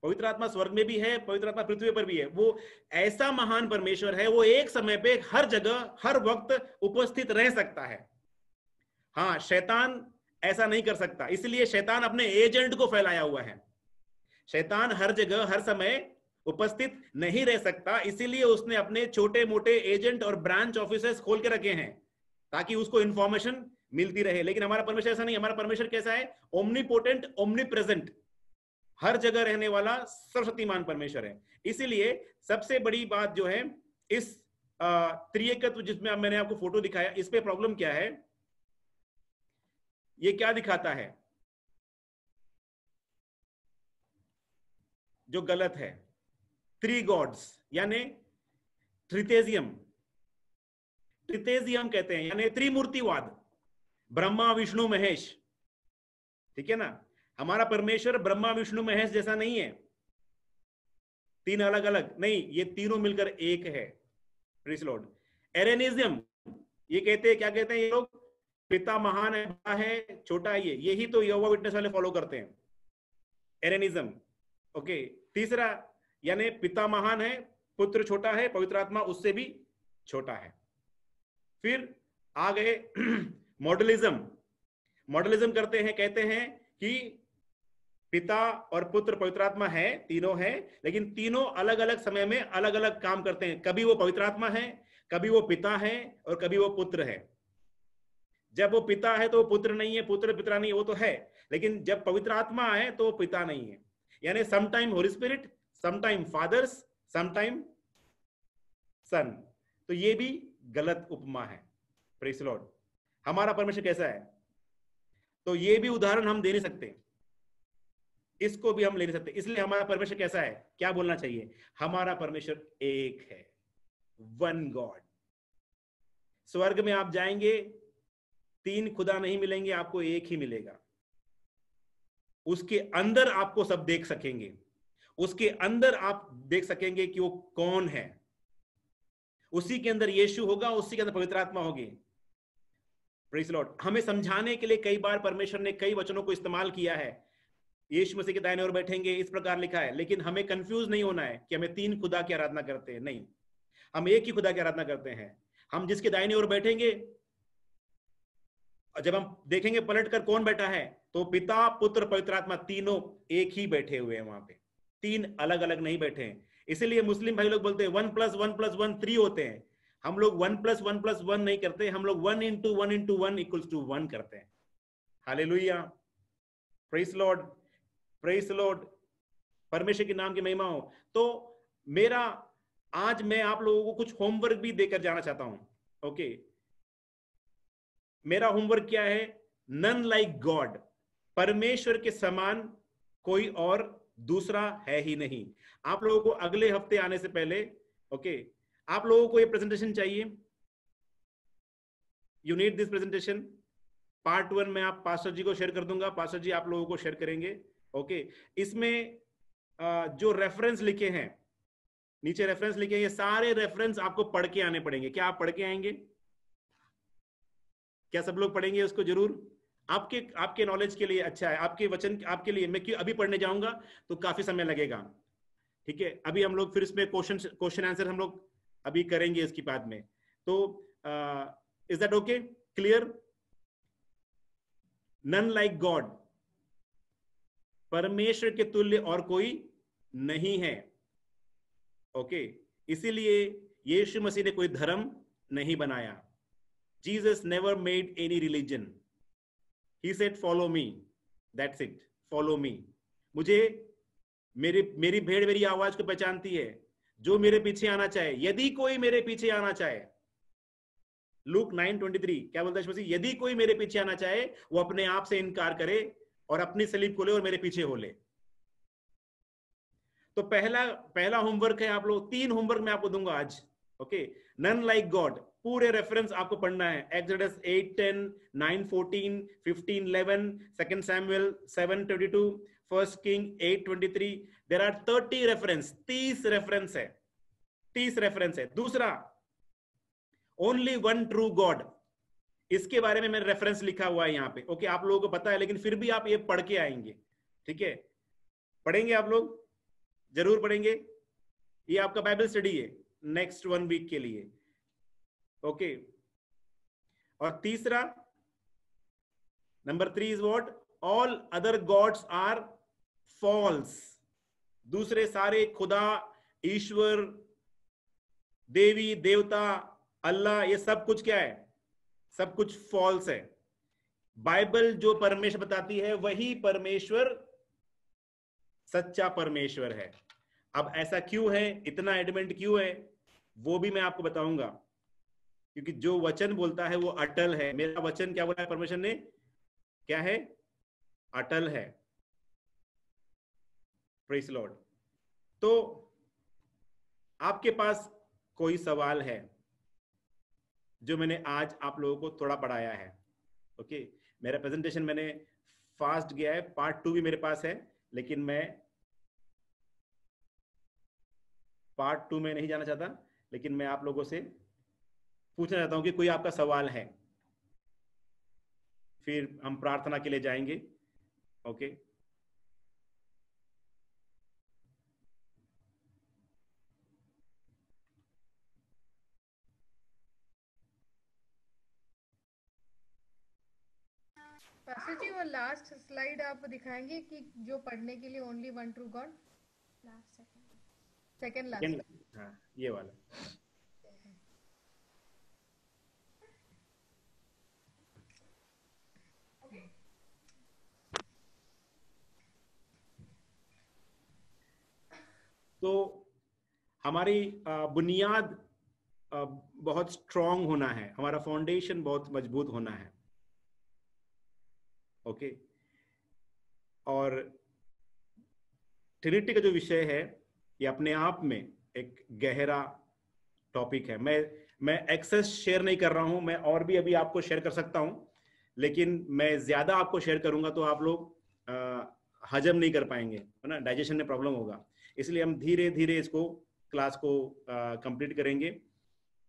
पवित्र आत्मा स्वर्ग में भी है, पवित्र आत्मा पृथ्वी पर भी है। वो ऐसा महान परमेश्वर है, वो एक समय पे हर जगह हर वक्त उपस्थित रह सकता है। हाँ, शैतान ऐसा नहीं कर सकता, इसलिए शैतान अपने एजेंट को फैलाया हुआ है। शैतान हर जगह हर समय उपस्थित नहीं रह सकता, इसीलिए उसने अपने छोटे मोटे एजेंट और ब्रांच ऑफिसर्स खोल के रखे हैं ताकि उसको इंफॉर्मेशन मिलती रहे। लेकिन हमारा परमेश्वर ऐसा नहीं। हमारा परमेश्वर कैसा है? ओमनीपोटेंट, ओमनीप्रेजेंट, हर जगह रहने वाला सर्वशक्तिमान परमेश्वर है। इसीलिए सबसे बड़ी बात जो है इस त्रिएकत्व, जिसमें मैंने आपको फोटो दिखाया, इस पे प्रॉब्लम क्या है? ये क्या दिखाता है जो गलत है? थ्री गॉड्स, यानी ट्रिथेजियम। ट्रिथेजियम कहते हैं यानी त्रिमूर्तिवाद, ब्रह्मा विष्णु महेश। ठीक है ना? हमारा परमेश्वर ब्रह्मा विष्णु महेश जैसा नहीं है, तीन अलग अलग नहीं, ये तीनों मिलकर एक है। Praise Lord. एरेनिज्म, ये कहते हैं, क्या कहते हैं ये लोग? पिता महान है, बड़ा है, छोटा है। ये यही तो यहोवा विटनेस वाले फॉलो करते हैं, एरेनिज्म। ओके। तीसरा, यानी पिता महान है, पुत्र छोटा है, पवित्र आत्मा उससे भी छोटा है। फिर आ गए मॉडलिज्म। मॉडलिज्म करते हैं, कहते हैं कि पिता और पुत्र पवित्र आत्मा है, तीनों है, लेकिन तीनों अलग अलग समय में अलग अलग काम करते हैं। कभी वो पवित्र आत्मा है, कभी वो पिता है, और कभी वो पुत्र है। जब वो पिता है तो वो पुत्र नहीं है, पुत्र पिता नहीं है, वो तो है, लेकिन जब पवित्र आत्मा है तो वो पिता नहीं है। यानी sometime Holy Spirit, sometime fathers, sometime son. तो ये भी गलत उपमा है। Praise the Lord. हमारा परमेश्वर कैसा है? तो ये भी उदाहरण हम दे नहीं सकते, इसको भी हम ले नहीं सकते। इसलिए हमारा परमेश्वर कैसा है? क्या बोलना चाहिए? हमारा परमेश्वर एक है, वन गॉड। स्वर्ग में आप जाएंगे, तीन खुदा नहीं मिलेंगे, आपको एक ही मिलेगा। उसके अंदर आपको सब देख सकेंगे, उसके अंदर आप देख सकेंगे कि वो कौन है। उसी के अंदर यीशु होगा, उसी के अंदर पवित्र आत्मा होगी। Praise the Lord. हमें समझाने के लिए कई बार परमेश्वर ने कई वचनों को इस्तेमाल किया है। यीशु मसीह के दाहिने ओर बैठेंगे, इस प्रकार लिखा है, लेकिन हमें कंफ्यूज नहीं होना है कि हमें तीन खुदा की आराधना करते हैं। नहीं, हम एक ही खुदा की आराधना करते हैं। हम जिसके दाहिने ओर बैठेंगे, जब हम देखेंगे पलट कर कौन बैठा है, तो पिता पुत्र पवित्र आत्मा तीनों एक ही बैठे हुए हैं वहां पे, तीन अलग अलग नहीं बैठे हैं। इसीलिए मुस्लिम भाई लोग बोलते हैं 1+1+1 3 होते हैं। हम लोग 1+1+1 नहीं करते, हम लोग 1 × 1 × 1 = 1 करते हैं। Hallelujah, praise Lord, praise Lord. परमेश्वर के नाम की महिमा हो। तो मेरा आज मैं आप लोगों को कुछ होमवर्क भी देकर जाना चाहता हूं। ओके, मेरा होमवर्क क्या है? None like God. परमेश्वर के समान कोई और दूसरा है ही नहीं। आप लोगों को अगले हफ्ते आने से पहले, ओके, आप लोगों को ये प्रेजेंटेशन चाहिए। You need this presentation. Part 1 में आप पास्टर जी को शेयर कर दूंगा, पास्टर जी आप लोगों को शेयर करेंगे। ओके, इसमें जो रेफरेंस लिखे हैं, नीचे रेफरेंस लिखे हैं, ये सारे रेफरेंस आपको पढ़ के आने पड़ेंगे। क्या आप पढ़ के आएंगे? क्या सब लोग पढ़ेंगे उसको जरूर? आपके नॉलेज के लिए अच्छा है, आपके वचन आपके लिए। मैं क्यों अभी पढ़ने जाऊंगा तो काफी समय लगेगा, ठीक है? अभी हम लोग फिर इसमें क्वेश्चन आंसर हम लोग अभी करेंगे इसकी बाद में। तो is that okay? Clear? None like God, परमेश्वर के तुल्य और कोई नहीं है। ओके, इसीलिए यीशु मसीह ने कोई धर्म नहीं बनाया। Jesus never made any religion, he said follow me, that's it, follow me. मुझे मेरी भेड़ मेरी आवाज को पहचानती है। जो मेरे पीछे आना चाहे, यदि कोई मेरे पीछे आना चाहे, लूक 9:23 क्या बोलता है यीशु मसीह? यदि कोई मेरे पीछे आना चाहे वो अपने आप से इनकार करे और अपनी सलीब को ले और मेरे पीछे हो ले। तो पहला होमवर्क है आप लोग, 3 होमवर्क मैं आपको दूंगा आज। ओके, नन लाइक गॉड, पूरे रेफरेंस आपको पढ़ना है। Exodus 8:10, 9:14, 15:11, 2 Samuel 7:22, 1 king 8:23। There are 30 reference, 30 reference है, 30 रेफरेंस है। दूसरा, ओनली वन ट्रू गॉड, इसके बारे में मैंने रेफरेंस लिखा हुआ है यहाँ पे। ओके, आप लोगों को पता है, लेकिन फिर भी आप ये पढ़ के आएंगे, ठीक है? पढ़ेंगे आप लोग, जरूर पढ़ेंगे। ये आपका बाइबल स्टडी है नेक्स्ट 1 वीक के लिए। ओके, और तीसरा, number 3 is what? All other gods are false. दूसरे सारे खुदा, ईश्वर, देवी देवता, अल्लाह, ये सब कुछ क्या है? सब कुछ फॉल्स है। बाइबल जो परमेश्वर बताती है वही परमेश्वर सच्चा परमेश्वर है। अब ऐसा क्यों है, इतना एडमेंट क्यों है, वो भी मैं आपको बताऊंगा। क्योंकि जो वचन बोलता है वो अटल है। मेरा वचन क्या बोला है परमेश्वर ने? क्या है? अटल है। Praise Lord. तो आपके पास कोई सवाल है जो मैंने आज आप लोगों को थोड़ा पढ़ाया है? ओके, मेरा प्रेजेंटेशन मैंने फास्ट गया है, पार्ट 2 भी मेरे पास है, लेकिन मैं पार्ट 2 में नहीं जाना चाहता। लेकिन मैं आप लोगों से पूछना चाहता हूं कि कोई आपका सवाल है, फिर हम प्रार्थना के लिए जाएंगे। ओके, पास्टर जी वो लास्ट स्लाइड आप दिखाएंगे कि जो पढ़ने के लिए only one true God, second last. हाँ, ये वाला। तो हमारी बुनियाद बहुत स्ट्रांग होना है, हमारा फाउंडेशन बहुत मजबूत होना है। ओके, और ट्रिनिटी का जो विषय है ये अपने आप में एक गहरा टॉपिक है। मैं एक्सेस शेयर नहीं कर रहा हूं, मैं और भी अभी आपको शेयर कर सकता हूं, लेकिन मैं ज्यादा आपको शेयर करूंगा तो आप लोग हजम नहीं कर पाएंगे, है ना? डाइजेशन में प्रॉब्लम होगा। इसलिए हम धीरे धीरे इसको क्लास को कंप्लीट करेंगे।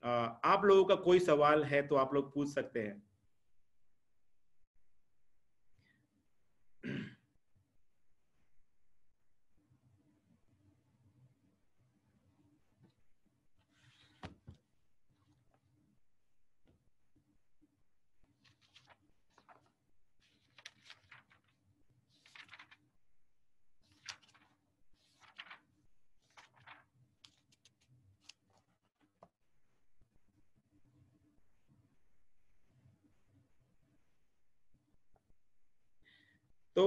आप लोगों का कोई सवाल है तो आप लोग पूछ सकते हैं। तो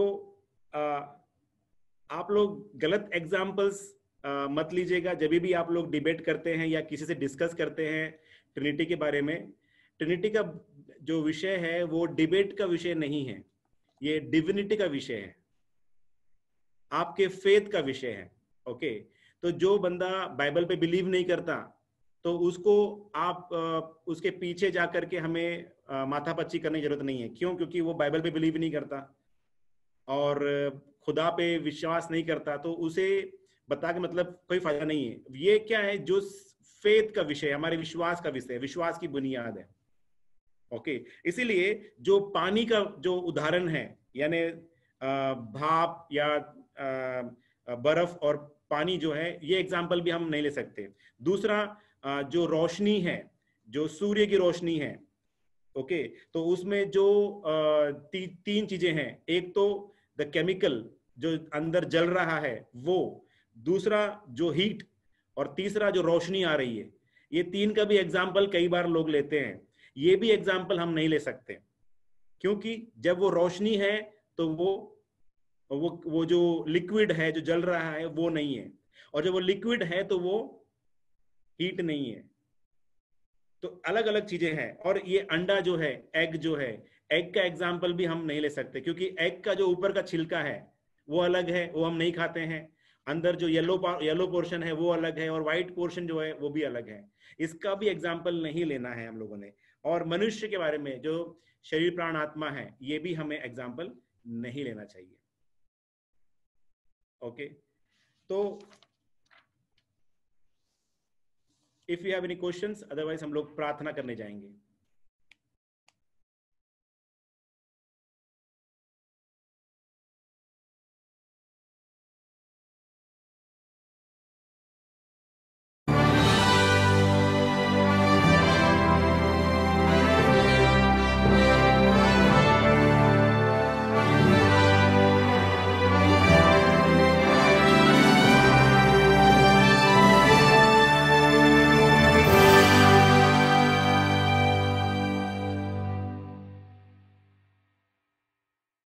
आप लोग गलत एग्जाम्पल्स मत लीजिएगा जब भी आप लोग डिबेट करते हैं या किसी से डिस्कस करते हैं ट्रिनिटी के बारे में। ट्रिनिटी का जो विषय है वो डिबेट का विषय नहीं है, ये डिविनिटी का विषय है, आपके फेथ का विषय है। ओके, तो जो बंदा बाइबल पे बिलीव नहीं करता तो उसको आप उसके पीछे जा करके हमें माथापच्ची करने की जरूरत नहीं है। क्यों? क्योंकि वो बाइबल पे बिलीव नहीं करता और खुदा पे विश्वास नहीं करता, तो उसे बता के मतलब कोई फायदा नहीं है। ये क्या है? जो फेथ का विषय, हमारे विश्वास का विषय, विश्वास की बुनियाद है। ओके, इसीलिए जो पानी का जो उदाहरण है, यानी भाप या बर्फ और पानी जो है, ये एग्जाम्पल भी हम नहीं ले सकते। दूसरा जो रोशनी है, जो सूर्य की रोशनी है, ओके, तो उसमें जो तीन चीजें हैं, एक तो द केमिकल जो अंदर जल रहा है वो, दूसरा जो हीट, और तीसरा जो रोशनी आ रही है। ये तीन का भी एग्जाम्पल कई बार लोग लेते हैं, ये भी एग्जाम्पल हम नहीं ले सकते, क्योंकि जब वो रोशनी है तो वो जो लिक्विड है जो जल रहा है वो नहीं है, और जब वो लिक्विड है तो वो हीट नहीं है। तो अलग अलग चीजें हैं। और ये अंडा जो है, एग जो है, एग का एग्जाम्पल भी हम नहीं ले सकते, क्योंकि एग का जो ऊपर का छिलका है वो अलग है, वो हम नहीं खाते हैं। अंदर जो येलो पोर्शन है वो अलग है, और व्हाइट पोर्शन जो है वो भी अलग है। इसका भी एग्जाम्पल नहीं लेना है हम लोगों ने। और मनुष्य के बारे में जो शरीर प्राण आत्मा है, ये भी हमें एग्जाम्पल नहीं लेना चाहिए। ओके, तो if you have any questions, otherwise हम लोग प्रार्थना करने जाएंगे।